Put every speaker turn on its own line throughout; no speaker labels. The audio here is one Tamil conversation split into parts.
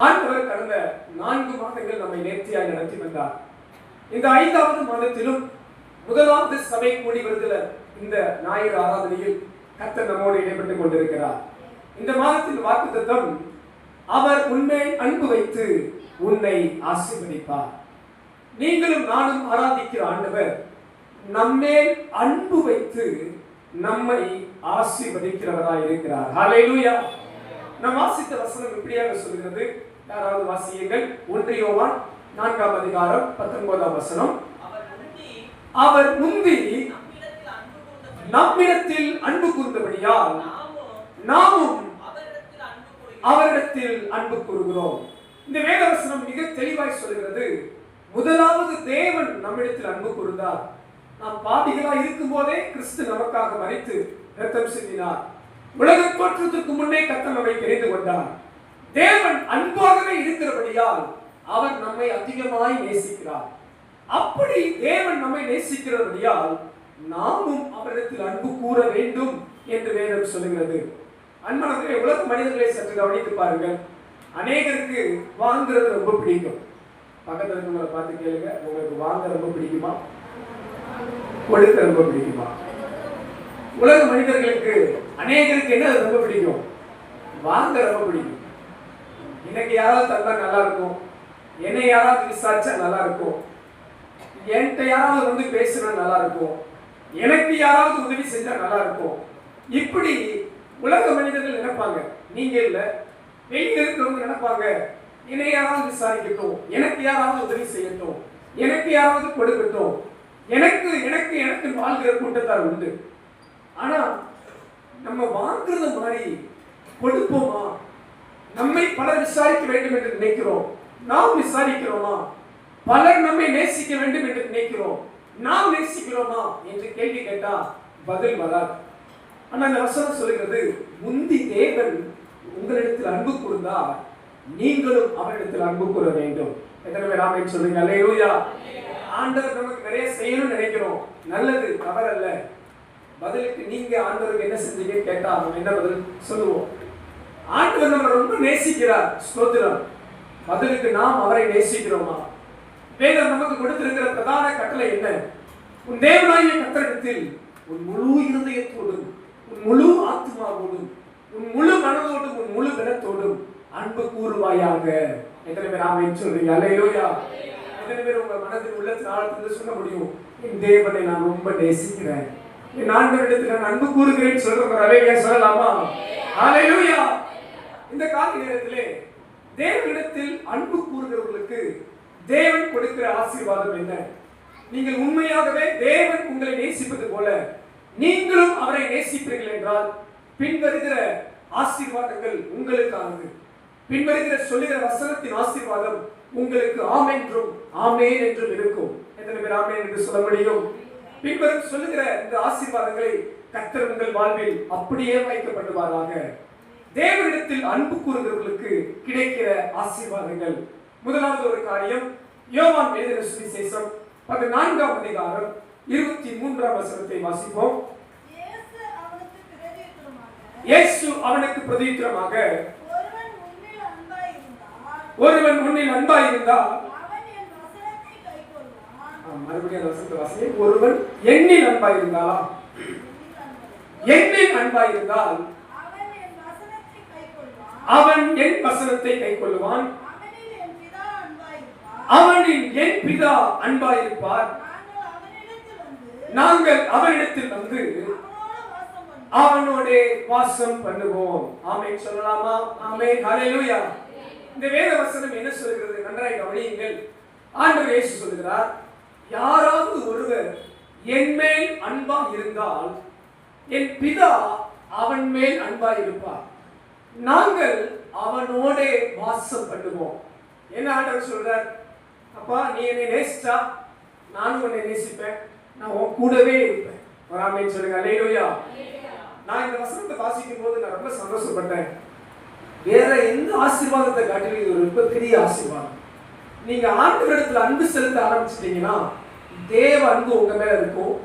ஆண்டவர் கடந்த 4 மாதங்கள் நம்மை நேர்த்தியாய் நடத்தி வந்தார். இந்த 5வது மாதத்திலும் முதலாவது சபை கூடி வருகிற இந்த ஞாயிறு ஆராதனையில் கர்த்தர் நம்மோடு இடைப்பட்டுக் கொண்டிருக்கிறார். இந்த மாதத்தின் வாக்குத்தத்தம், அவர் உன்மேல் அன்பு வைத்து உன்னை ஆசீர்வதிப்பார். நீங்களும் நானும் ஆராதிக்கிற ஆண்டவர் நம்மேல் அன்பு வைத்து நம்மை ஆசீர்வதிக்கிறவராய் இருக்கிறார். ஹல்லேலூயா. நாம் வாசித்த வசனம் இப்படியாக சொல்கிறது. யாராவது வாசியுங்கள். 1 யோவான் 4ஆம் அதிகாரம் 19ஆம் வசனம். அவர் முந்தி நம்மிடத்தில் அன்பு கூர்ந்தபடியால் நாமும் அவரிடத்தில் அன்பு கூறுகிறோம். இந்த வேத வசனம் மிக தெளிவாய் சொல்கிறது. முதலாவது தேவன் நம்மிடத்தில் அன்பு கூர்ந்தார். நாம் பாவிகளாய் இருக்கும் போதே கிறிஸ்து நமக்காக மரித்து இரத்தம் சிந்தினார். உலக தோற்றத்துக்கு முன்னே கர்த்தர் நம்மை தெரிந்து கொண்டார். தேவன் அன்பாகவே இருக்கிறபடியால் அவர் நம்மை அதிகமாய் நேசிக்கிறார். அப்படி தேவன் நம்மை நேசிக்கிறபடியால் நாமும் அவரிடத்தில் அன்பு கூற வேண்டும் என்று வேதம் சொல்லுகிறது. அன்பானவர்களே, உலக மனிதர்களை சற்று கவனித்து பாருங்கள். அநேகருக்கு வாங்குறது ரொம்ப பிடிக்கும். பக்கத்துல இருக்கவங்களை பார்த்து கேளுங்க, உங்களுக்கு வாங்க ரொம்ப பிடிக்குமா, கொடுக்க ரொம்ப பிடிக்குமா? உலக மனிதர்களுக்கு அநேகருக்கு என்ன ரொம்ப பிடிக்கும்? வாங்க ரொம்ப பிடிக்கும். எனக்கு யாராவது தந்தா நல்லா இருக்கும், என்னை யாராவது விசாரிச்சா நல்லா இருக்கும், என்கிட்ட யாராவது வந்து பேசினா நல்லா இருக்கும், எனக்கு யாராவது உதவி செஞ்சா நல்லா இருக்கும். இப்படி உலக மனிதர்கள் நினைப்பாங்க. நீங்க இல்ல, வெளியில இருக்கிறவங்க நினைப்பாங்க, என்னை யாராவது விசாரிக்கட்டும், எனக்கு யாராவது உதவி செய்யட்டும், எனக்கு யாராவது கொடுக்கட்டும், எனக்கு எனக்கு எனக்கு வாழ்கிற கூட்டத்தார் உண்டு. ஆனா நம்ம வாங்குறது மாதிரி கொடுப்போமா? நம்மை பலர் விசாரிக்க வேண்டும் என்று நினைக்கிறோம். நாம் விசாரிக்கிறோமா? பலர் நம்மை நேசிக்க வேண்டும் என்று நினைக்கிறோம். நாம் நேசிக்கிறோமா என்று கேள்வி கேட்டா பதில் வராது. ஆனா அந்த வசனம் சொல்கிறது, முந்தி தேவன் உங்களிடத்தில் அன்பு கூர்ந்தார், நீங்களும் அவரிடத்தில் அன்பு கூற வேண்டும். எத்தனை பேர் ஆமென் சொல்லுங்க? அல்லேலூயா. ஆண்டவர் நமக்கு நிறைய செய்யணும்னு நினைக்கிறோம், நல்லது, தவறல்ல. பதிலுக்கு நீங்க ஆண்டவருக்கு என்ன செஞ்சீங்க கேட்டா நம்ம என்ன பதில் சொல்லுவோம்? ஆண்டவர் நம்ம ரொம்ப நேசிக்கிறார், ஸ்தோத்திரம். பதிலுக்கு நாம் அவரை நேசிக்கிறோமா? வேதம் நமக்கு கொடுத்திருக்கிற பிரதான கட்டளை என்ன? உன் தேவனாகிய கர்த்தரிடத்தில் உன் முழு இருதயத்தோடும், உன் முழு ஆத்மாவோடும், உன் முழு மனதோடும், உன் முழு பலத்தோடும் அன்பு கூறுவாயாக. எத்தனை பேர் ஆமென் சொல்றீங்க? அல்லேலூயா. எத்தனை பேர் உங்க மனதில் உள்ளத்தில் ஆழத்திலிருந்து சொல்ல முடியும், என் தேவனை நான் ரொம்ப நேசிக்கிறேன், என் ஆண்டவரிடத்தில் நான் அன்பு கூறுகிறேன்னு சொல்றவங்க அல்லேலூயா சொல்லலாமா? அல்லேலூயா. இந்த கால நேரத்திலே தேவனிடத்தில் அன்பு கூறுகிறவர்களுக்கு தேவன் கொடுக்கிற ஆசீர்வாதம் என்ன? நீங்கள் உண்மையாகவே தேவன் உங்களை நேசிப்பது போல நீங்களும் அவரை நேசிப்பீர்கள் என்றால் பின்வருகிற ஆசீர்வாதங்கள் உங்களுக்கானது. பின்வருகிற சொல்லுகிற வசனத்தின் ஆசீர்வாதம் உங்களுக்கு ஆமென்றும் ஆமென் என்றும் இருக்கும். எத்தனை பேர் ஆமென் என்று சொல்ல முடியும்? பின்வரும் சொல்லுகிற இந்த ஆசீர்வாதங்களை கர்த்தர் உங்கள் வாழ்வில் அப்படியே வைக்கப்படுவாராக. தேவனிடத்தில் அன்பு கூறுகிறவர்களுக்கு கிடைக்கிற ஆசீர்வாதங்கள். முதலாவது ஒரு காரியம், யோவான் எழுதின சுவிசேஷம் 14ஆம் அதிகாரம் 23ஆம் வசனத்தை வாசிப்போம். இயேசு அவனுக்கு பிரதியுத்தரமாக, ஒருவன் உன்னில் அன்பாயிருந்தால், மறுபடியும் அந்த வசனத்தை வாசி. ஒருவன் என்னில் அன்பாயிருந்தால், என்னில் அன்பாயிருந்தால் அவன் என் வசனத்தை கைக்கொள்வான், அவனில் என் பிதா அன்பாயிருப்பார், நாங்கள் அவனிடத்தில் வந்து அவனோட வாசம் பண்ணுவோம். ஆமென் சொல்லலாமா? ஆமென். ஹல்லேலூயா. இந்த வேத வசனம் என்ன சொல்கிறது? நன்றாய் கவனியுங்கள். ஆண்டவர் இயேசு சொல்கிறார், யாராவது ஒருவர் என் மேல் அன்பா இருந்தால் என் பிதா அவன் மேல் அன்பா இருப்பார், நாங்கள் அவனோட வாசம் பண்ணுவோம். என்ன ஆண்டவர் சொல்றார்? அப்பா, நீ என்னை நேசிச்சா நானும் உன்னை நேசிப்பேன், நான் உன் கூடவே இருப்பேன். ஆமென் சொல்லுங்க. அல்லேலூயா. நான் இந்த வசனத்தை வாசிக்கும் போது நான் ரொம்ப சந்தோஷப்பட்டேன். வேற எந்த ஆசீர்வாதத்தை காட்டிலும் இது ஒரு பெரிய ஆசீர்வாதம். நீங்க ஆண்டவரிடத்தில் அன்பு செலுத்த ஆரம்பிச்சிட்டீங்கன்னா தேவ அன்பு உங்க மேல இருக்கும்,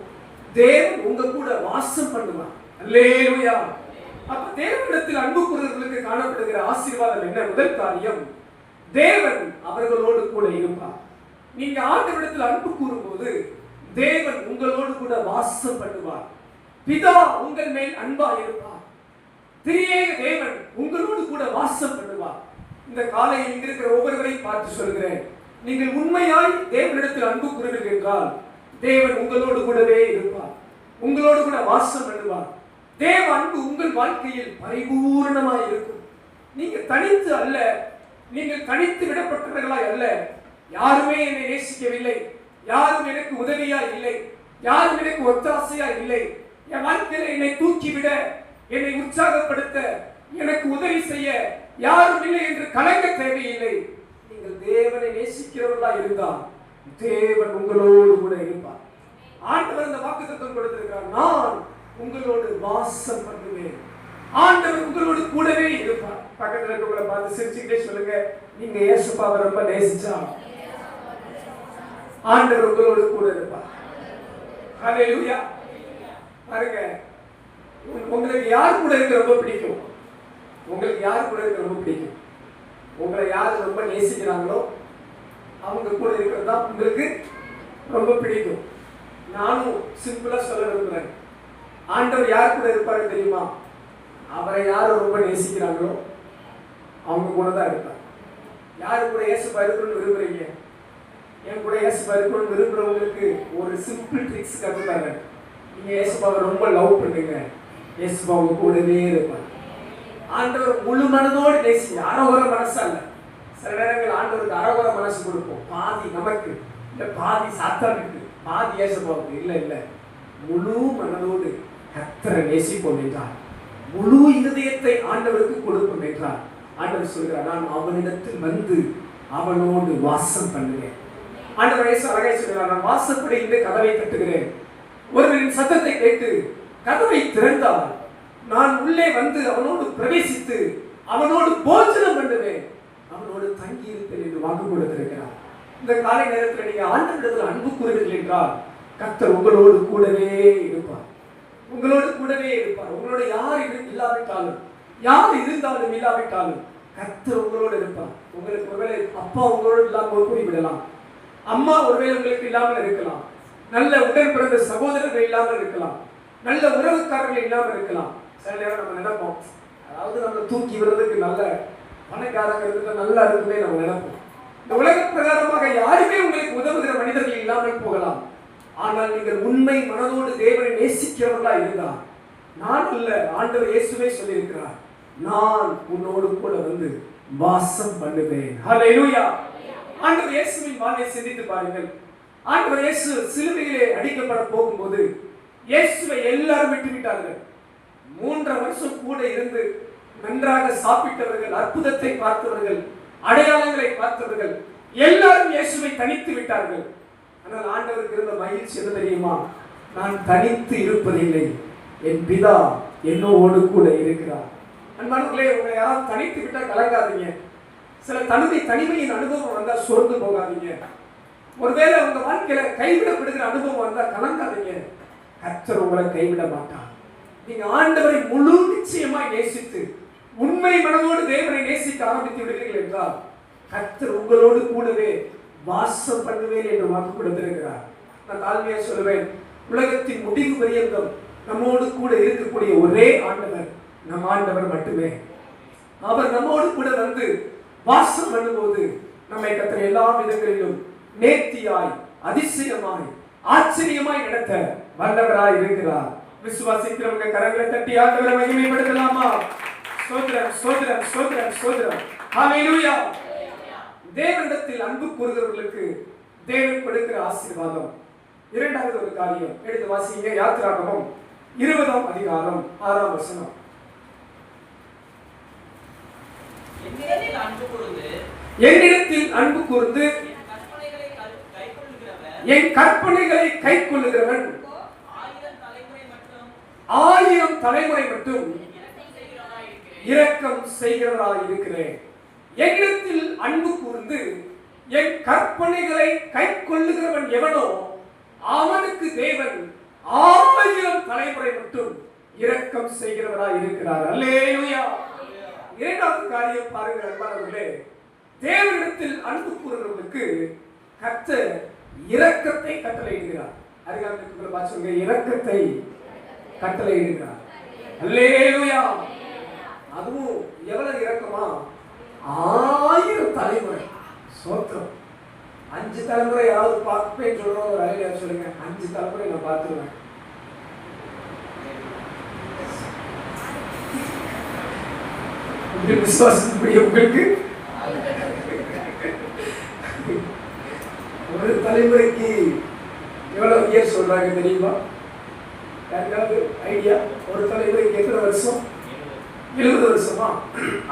தேவன் உங்க கூட வாசம் பண்ணுவார். அல்லேலூயா. அப்ப தேவனிடத்தில் அன்பு கூறுவதற்கு காணப்படுகிற ஆசீர்வாதம் என்ன? முதல் காரியம், தேவன் அவர்களோடு கூட இருப்பார். நீங்க ஆண்டவரிடத்தில் அன்பு கூறும்போது தேவன் உங்களோடு கூட வாசம் பண்ணுவார். பிதா உங்கள் மேல் அன்பா இருப்பார். திரியேக தேவன் உங்களோடு கூட வாசம் பண்ணுவார். இந்த காலையில் இங்க இருக்கிற ஒவ்வொருவரையும் பார்த்து சொல்கிறேன், நீங்கள் உண்மையாய் தேவனிடத்தில் அன்பு கூறுவீர்கள் என்றால் தேவன் உங்களோடு கூடவே இருப்பார், உங்களோடு கூட வாசம் பண்ணுவார். தேவ அன்பு உங்கள் வாழ்க்கையில் பரிபூர்ணமாய் இருக்கும். நீங்க தனித்து அல்ல, நீங்கள் தனித்து விடப்பட்டவர்களாய் அல்ல. யாருமே என்னை நேசிக்கவில்லை, யாரும் எனக்கு உதவியா இல்லை, யாரும் எனக்கு ஒத்தாசையா இல்லை, என் வாழ்க்கையில் என்னை தூக்கிவிட, என்னை உற்சாகப்படுத்த, எனக்கு உதவி செய்ய யாரும் இல்லை என்று கலங்க தேவையில்லை. நீங்கள் தேவனை நேசிக்கிறவர்களா இருந்தால் தேவன் உங்களோடு கூட இருப்பார். ஆண்டவர் இந்த வாக்குத்தத்தம் கொடுத்திருக்கிறார், நான் உங்களோடு வாசம் பண்ணுவேன். ஆண்டவர் உங்களோடு கூடவே இருப்பார். பக்கத்துல இருக்கிறவங்களை பார்த்து சிரிச்சுக்கிட்டே சொல்லுங்க, நீங்க இயேசுவை ரொம்ப நேசிச்சா ஆண்டவர் உங்களோடு கூட இருப்பார். ஹல்லேலூயா. பாருங்க, உங்களுக்கு யார் கூட இருக்க ரொம்ப பிடிக்கும்? உங்களுக்கு யார் கூட இருக்க ரொம்ப பிடிக்கும்? உங்களை யார் ரொம்ப நேசிக்கிறாங்களோ அவங்க கூட இருக்கிறது தான் உங்களுக்கு ரொம்ப பிடிக்கும். நானும் சிம்பிளா சொல்ல விரும்புறேன், ஆண்டவர் யார் கூட இருப்பாரு தெரியுமா? அவரை யார் ரொம்ப நேசிக்கிறாங்களோ அவங்க கூட தான் இருப்பார். யாரு கூட இயேசுவா இருக்கணும்னு விரும்புறீங்க? என் கூட இயேசுவா இருக்கணும்னு விரும்புறவங்களுக்கு ஒரு சிம்பிள் ட்ரிக்ஸ் கற்றுத்தாங்க. நீங்க இயேசுவாவை ரொம்ப லவ் பண்ணுங்க, இயேசுவா உங்க கூடவே இருப்பார். ஆண்டவர் முழு மனதோடு நேசி, அறகுற மனசு அல்ல. சில நேரங்கள் ஆண்டவருக்கு அறகுற மனசு கொடுப்போம், பாதி நமக்கு, இல்ல பாதி சாத்தானுக்கு, பாதி இயேசுவாவுக்கு. இல்ல இல்ல, முழு மனதோடு கர்த்தரை நேசிப்போம் என்றார், முழு இருதயத்தை ஆண்டவருக்கு கொடுப்போம் என்றார். ஆண்டவர் சொல்கிறார், நான் அவனிடத்தில் வந்து அவனோடு வாசம் பண்ணுவேன். ஆண்டவர் இயேசு அழகாய் சொல்கிறார், நான் வாசப்படி இந்த கதவை தட்டுகிறேன், ஒருவரின் சத்தத்தை கேட்டு கதவை திறந்தால் நான் உள்ளே வந்து அவனோடு பிரவேசித்து அவனோடு போஜனம் பண்ணுவேன், அவனோடு தங்கி இருப்பேன் என்று வாக்கு கொடுத்திருக்கிறார். இந்த காலை நேரத்தில் நீங்க ஆண்டவரிடத்தில் அன்பு கூறுவீர்கள் என்றால் கர்த்தர் உங்களோடு கூடவே இருப்பார், உங்களோடு கூடவே இருப்பார். உங்களோட யார் இல்லாவிட்டாலும், யார் இருந்தாலும் இல்லாவிட்டாலும் கர்த்தர் உங்களோடு இருப்பார். உங்களுக்கு ஒருவேளை அப்பா உங்களோடு இல்லாமல் போய்விடலாம், அம்மா ஒருவேளை உங்களுக்கு இல்லாமல் இருக்கலாம், நல்ல உடன் பிறந்த சகோதரர்கள் இல்லாமல் இருக்கலாம், நல்ல உறவுக்காரர்கள் இல்லாமல் இருக்கலாம். சில நேரம் நம்ம நினைப்போம், அதாவது நம்ம தூக்கி விடுறதுக்கு நல்ல பணக்காரங்க நல்லா இருக்குமே நம்ம நினைப்போம். இந்த உலக பிரகாரமாக யாருமே உங்களுக்கு உதவுகிற மனிதர்கள் இல்லாமல் போகலாம். ஆனால் நீங்கள் உண்மை மனதோடு தேவனை நேசிக்கிறவர்களா இருந்தால், நான் அல்ல, ஆண்டவர் இயேசுவே சொல்லியிருக்கிறார், நான் உன்னோடு கூட வந்து வாசம் பண்ணுவேன். ஹல்லேலூயா. ஆண்டவர் இயேசுவின் வாழ்வை சிந்தித்து பாருங்கள். ஆண்டவர் இயேசு சிலுவையிலே அடிக்கப்பட போகும்போது இயேசுவை எல்லாரும் விட்டு விட்டார்கள். 3 வருஷம் கூட இருந்து நன்றாக சாப்பிட்டவர்கள், அற்புதத்தை பார்த்தவர்கள், அடையாளங்களை பார்த்தவர்கள் எல்லாரும் இயேசுவை தனித்து விட்டார்கள். ஆனால் ஆண்டவருக்கு இருந்த மகிழ்ச்சி என்ன தெரியுமா? நான் தனித்து இருப்பதில்லை, என் பிதா என்னோடு கூட இருக்கிறார். அன்பானவர்களே, உங்களை யாராவது தனித்து விட்டால் கலங்காதீங்க. சில தனிமையின் அனுபவம் வந்தா சோர்ந்து போகாதீங்க. ஒருவேளை உங்க வாழ்க்கையில கைவிடப்படுகிற அனுபவம் வந்தா கலங்காதீங்க. கர்த்தர் உங்களை கைவிட மாட்டார். நீங்க ஆண்டவரை முழு நிச்சயமாய் நேசித்து உண்மை மனதோடு தேவனை நேசிக்க ஆரம்பித்து விடுவீர்கள் என்றால் கர்த்தர் உங்களோடு கூடவே வாசம் பண்ணுவேன் என்று வாக்கு கொடுத்திருக்கிறார். நான் தாழ்மையா சொல்லுவேன், உலகத்தின் முடிவு பரியந்தம் நம்மோடு கூட இருக்கக்கூடிய ஒரே ஆண்டவர் நம் ஆண்டவர் மட்டுமே. அவர் நம்மோடு கூட வந்து வாசம் பண்ணும்போது நம்மை கர்த்தர் எல்லா விதங்களிலும் நேர்த்தியாய், அதிசயமாய், ஆச்சரியமாய் நடத்த வல்லவராய் இருக்கிறார். விசுவாசிக்கிறவங்க கரங்களை தட்டி ஆண்டவரை மகிமைப்படுத்தலாமா? ஸ்தோத்திரம், ஸ்தோத்திரம், ஸ்தோத்திரம், ஸ்தோத்திரம். ஹல்லேலூயா. தேவனிடத்தில் அன்பு கூறுகிறவர்களுக்கு தேவன் கொடுக்கிற ஆசீர்வாதம். இரண்டாவது ஒரு காரியம் எடுத்து வாசிங்க. யாத்திராகமம் 20ஆம் அதிகாரம் 6ஆம் வசனம். என்னிடத்தில் அன்பு கூர்ந்து என் கற்பனைகளை கைக்கொள்ளுகிறவன் 1000 தலைமுறை மட்டும் இரக்கம் செய்கிறவராய் இருக்கிறேன். என்னிடத்தில் அன்பு கூர்ந்து என் கற்பனைகளை கைக்கொள்ளுகிறவன் எவனோ அவனுக்கு தேவன் 1000 தலைமுறை மட்டும் இரக்கம் செய்கிறவராய் இருக்கிறார். அல்லேலூயா. இரண்டாவது காரியம் பாருங்கள் அன்பானவர்களே, தேவனிடத்தில் தேவனிடத்தில் அன்பு கூறுகிறவர்களுக்கு கர்த்தர் இரக்கத்தை கட்டளையிடுகிறார். அதிகாரத்துக்குள்ள பாருங்க, இரக்கத்தை கட்டளையிடுகிறார். அல்லேலூயா. அதுவும் எவ்வளவு இரக்கமா, 1000 தலைமுறை. சோத்திரம். 5 தலைமுறை யாராவது பார்ப்பேன்னு சொல்றோம், ஒரு அலையா சொல்லுங்க, 5 தலைமுறை நான் பார்த்துருவேன். விசுவாசத்துக்குரிய உங்களுக்கு ஒரு தலைமுறைக்கு எவ்வளவு இயர் சொல்றாங்க தெரியுமா? யாருக்காவது ஐடியா? ஒரு தலைமுறைக்கு எத்தனை வருஷம்? 70 வருஷமா?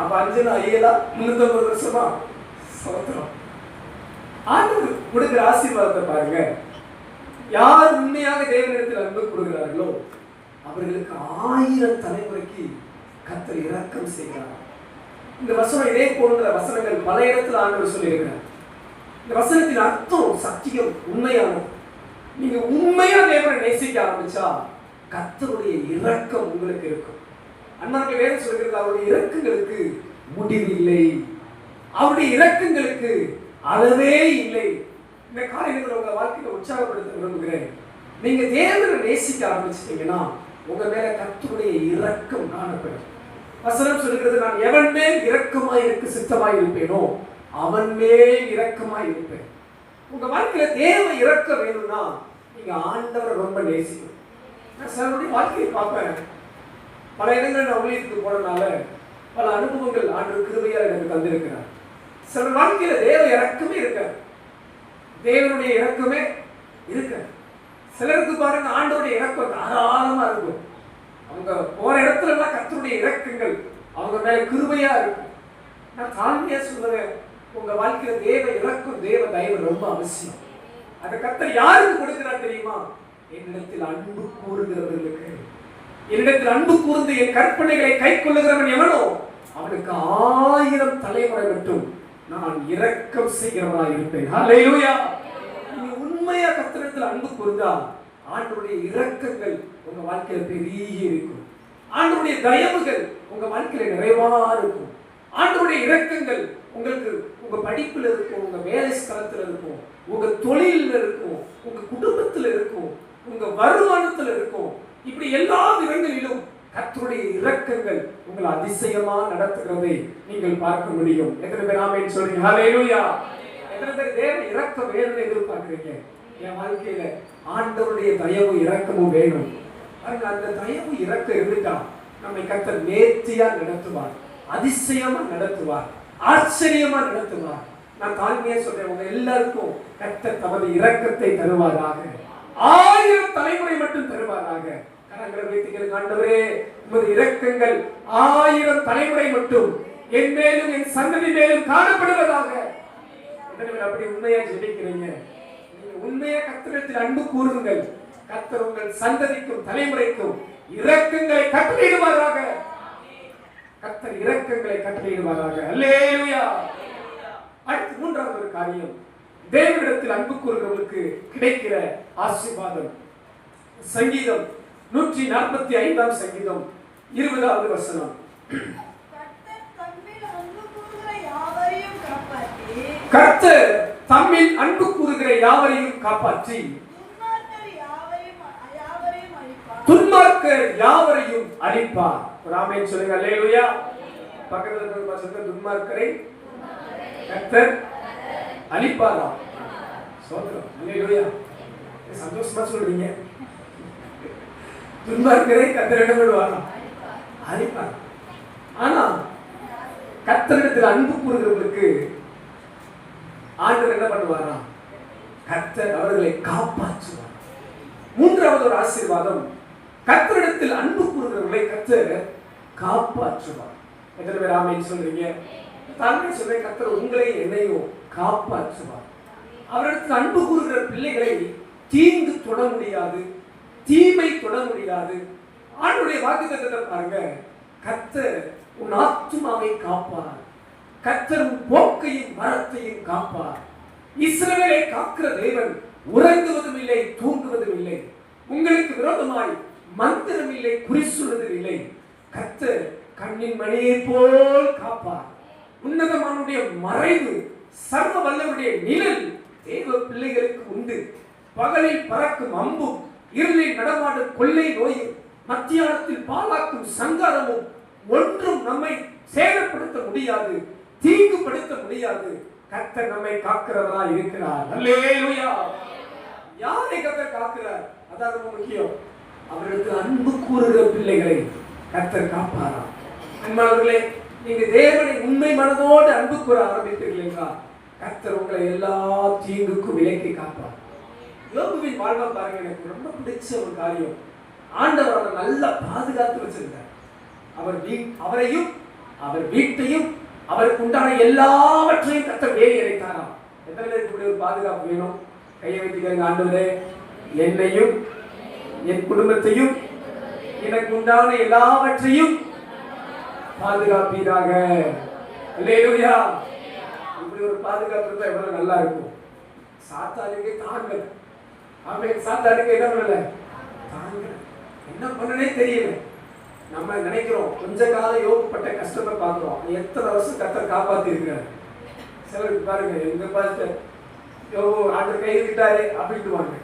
அப்ப 5 7 350 வருஷமா? சோத்திரம். ஆண்டவர் கொடுக்கிற ஆசீர்வாதத்தை பாருங்க. யார் உண்மையாக தேவனிடத்தில் அன்பு கொடுக்கிறார்களோ அவர்களுக்கு 1000 தலைமுறைக்கு கர்த்தர் இரக்கம் செய்கிறார். இந்த வசனம் இதே போன்ற வசனங்கள் பல இடத்துல ஆண்டவர் சொல்லியிருக்கிறார். இந்த வசனத்தின் அர்த்தம் சத்தியம், உண்மையானது. நீங்க உண்மையா தேவனை நேசிக்க ஆரம்பிச்சா கர்த்தருடைய இரக்கம் உங்களுக்கு இருக்கும். அன்பார்ந்த வேதம் சொல்கிறது, அவருடைய இரக்கங்களுக்கு முடிவில்லை, அவருடைய இரக்கங்களுக்கு அளவே இல்லை. இந்த காரியங்களை உங்க வாழ்க்கையில உற்சாகப்படுத்த விரும்புகிறேன். நீங்க தேவனை நேசிக்க ஆரம்பிச்சிட்டீங்கன்னா உங்க மேல கர்த்தருடைய இரக்கம் காணப்படும். வசனம் சொல்கிறது, நான் எவன் மேல் இரக்கமாய் இருக்க சித்தமாய் இருப்பேனோ அவன் மேல் இரக்கமாய் இருப்பேன். உங்க வாழ்க்கையில தேவ இரக்கம் வேணும்னா நீங்க ஆண்டவரை ரொம்ப நேசிக்கணும். நான் சிலருடைய வாழ்க்கையை பார்ப்பேன். பல இடங்கள் நான் ஊழியத்துக்கு போனதுனால பல அனுபவங்கள் ஆண்டவர் கிருபையா எனக்கு தந்திருக்கிறார். சில வாழ்க்கையில தேவ இரக்கமே இருக்க, தேவனுடைய இரக்கமே இருக்க. சிலருக்கு பாருங்க ஆண்டவருடைய இரக்கம் தாராளமா இருக்கும். அவங்க போற இடத்துல எல்லாம் கர்த்தருடைய இரக்கங்கள் அவங்க மேல கிருபையா இருக்கும். நான் தாழ்மையா சொல்லுவேன், உங்க வாழ்க்கையில தேவ இரக்கம், தேவ தயவு ரொம்ப அவசியம். அந்த கர்த்தர் யாருக்கு கொடுக்கிறார் தெரியுமா? என்னிடத்தில் அன்பு கூறுகிறவர்களுக்கு. என்னிடத்தில் அன்பு கூர்ந்து என் கற்பனைகளை கை கொள்ளுகிறவன் எவனோ அவனுக்கு 1000 தலைமுறை மட்டும் நான் இரக்கம் செய்கிறவனாய் இருப்பேன். ஹல்லேலூயா. நீங்க உண்மையா கர்த்தரிடத்தில் அன்பு கூர்ந்தா ஆண்டவருடைய இரக்கங்கள் உங்க வாழ்க்கையில பெரிய இருக்கும். ஆண்டவருடைய தயவுகள் உங்க வாழ்க்கையில நிறைவா இருக்கும். ஆண்டவருடைய இரக்கங்கள் உங்களுக்கு உங்க படிப்புல இருக்கும், உங்க வேலை ஸ்தலத்துல இருக்கும், உங்க தொழில இருக்கும், உங்க குடும்பத்துல இருக்கும், உங்க வருமானத்துல இருக்கும். இப்படி எல்லா விதங்களிலும் கர்த்தருடைய இரக்கங்கள் உங்களை அதிசயமா நடத்துகிறதை நீங்கள் பார்க்க முடியும். எத்தனை பேர் ஆமென் சொல்றீங்க? ஹல்லேலூயா. எத்தனை பேர் தேவ இரக்கம் வேணும்னு எதிர்பார்க்கிறீங்க? என் வாழ்க்கையில ஆண்டவருடைய தயவு இரக்கமும் வேணும். அந்த தயவு இரக்கம் இருந்துட்டா நம்மை கர்த்தர் நேர்த்தியா நடத்துவார், அதிசயமா நடத்துவார், ஆச்சரியமா நடத்துவார். நான் தாழ்மையா சொல்றேன், உங்க எல்லாருக்கும் கர்த்தர் தமது இரக்கத்தை தருவாராக. 1000 தலைமுறை மட்டும் தருவாராக. கரங்களை வைத்துக்கள், ஆண்டவரே உமது இரக்கங்கள் 1000 தலைமுறை மட்டும் என் மேலும் என் சந்ததி மேலும் காணப்படுவதாக. அப்படி உண்மையா ஜெபிக்கிறீங்க? உண்மையா கர்த்தரிடத்தில் அன்பு கூறுங்கள். கர்த்தர் உங்கள் சந்ததிக்கும் தலைமுறைக்கும் இரக்கங்களை கட்டளையிடுவாராக. கர்த்தர் இரக்கங்களை கட்டளையிடுவாராக. அல்லேலூயா. அடுத்து மூன்றாவது ஒரு காரியம், தேவனிடத்தில் அன்பு கூறுகிறவர்களுக்கு கிடைக்கிற ஆசீர்வாதம். சங்கீதம் 145 சங்கீதம் 20வது வசனம். கர்த்தர் தம்மில் அன்பு கூறுகிற யாவரையும் காப்பாற்றி துன்மார்க்கர் யாவரையும் அழிப்பார். ஆமென் சொல்லுங்க. அல்லேலூயா. பக்கத்துல இருக்கிற சொல்லுங்க, துன்மார்க்கரை கர்த்தர் அழிப்பாரா? சோதரம். அல்லேலூயா. சந்தோஷமா சொல்றீங்க. துன்மார்க்கரை கர்த்தர் என்ன பண்ணுவாரா? அழிப்பார். ஆனா கர்த்தரிடத்தில் அன்பு கூறுகிறவர்களுக்கு ஆண்டவர் என்ன பண்ணுவாரா? கர்த்தர் அவர்களை காப்பாற்றுவார். மூன்றாவது ஒரு ஆசீர்வாதம், கர்த்தரிடத்தில் அன்பு கூறுகிறவர்களை கர்த்தர் காப்பாற்றுவார். எத்தனை பேர் ஆமென் சொல்றீங்க? தாழ்மையா சொல்றேன், கர்த்தர் உங்களை என்னையும் காப்பாற்றுவார். அவரிடத்தில் அன்பு கூறுகிற பிள்ளைகளை தீங்கு தொட முடியாது, தீமை தொட முடியாது. ஆண்டவருடைய வாக்குத்தத்தத்தை பாருங்க, கர்த்தர் உன் ஆத்துமாவை காப்பார், கர்த்தர் உன் போக்கையும் மரத்தையும் காப்பார். இஸ்ரவேலை காக்கிற தேவன் உறங்குவதும் இல்லை, தூங்குவதும் இல்லை. உங்களுக்கு விரோதமாய் மந்திரம் இல்லை, குறி சொல்வதும் இல்லை. கர்த்தர் கண்ணின் மணியை போல் காப்பார். உன்னதமானுடைய மறைவு சர்வ வல்லவருடைய நிழல் தேவ பிள்ளைகளுக்கு உண்டு. பகலில் பறக்கும் அம்பும், இருளில் நடமாடும் கொள்ளை நோயும், மத்தியானத்தில் பாலாக்கும் சங்காரமும் ஒன்றும் நம்மை சேதப்படுத்த முடியாது, தீங்குபடுத்த முடியாது. கர்த்தர் நம்மை காக்கிறவரா இருக்கிறார். அல்லேலூயா. யாரை கர்த்தர் காக்கிறார்? அதான் ரொம்ப முக்கியம். அவர்களுக்கு அன்பு கூறுகிற பிள்ளைகளை கர்த்தர் காப்பாரா. அன்பானவர்களே, நீங்க தேவனை உண்மை மனதோடு அன்பு கூற ஆரம்பித்தீர்கள் என்றால் கர்த்தர் உங்களை எல்லா தீங்குக்கும் விலக்கி காப்பார். யோபுவின் வாழ்வை பாருங்க, எனக்கு ரொம்ப பிடிச்ச ஒரு காரியம். ஆண்டவர் அவரை நல்லா பாதுகாத்து வச்சிருந்தார். அவரையும் அவர் வீட்டையும் அவருக்கு உண்டான எல்லாவற்றையும் கர்த்தர் வேலி அடைத்தாராம். எத்தனை பேருக்கு இப்படி ஒரு பாதுகாப்பு வேணும்? கையை வைத்துக்கங்க. ஆண்டவரே, என்னையும் என் குடும்பத்தையும் எனக்கு உண்டான எல்லாவற்றையும் பாதுகாப்பீராக. அல்லேலூயா. இப்படி ஒரு பாதுகாப்பு இருந்தா எவ்வளவு நல்லா இருக்கும். சாத்தானுக்கு தாங்கல. ஆமென். சாத்தானுக்கு என்ன பண்ணல? தாங்கல. என்ன பண்ணனே தெரியல. நம்ம நினைக்கிறோம் கொஞ்ச காலம் யோகப்பட்ட கஷ்டத்தை பார்க்கிறோம். எத்தனை வருஷம் கர்த்தர் காப்பாத்தி இருக்கிறார். சிலருக்கு பாருங்க, எங்க பார்த்து யோகு ஆண்டவர் கைவிட்டாரே அப்படின்ட்டுவாங்க.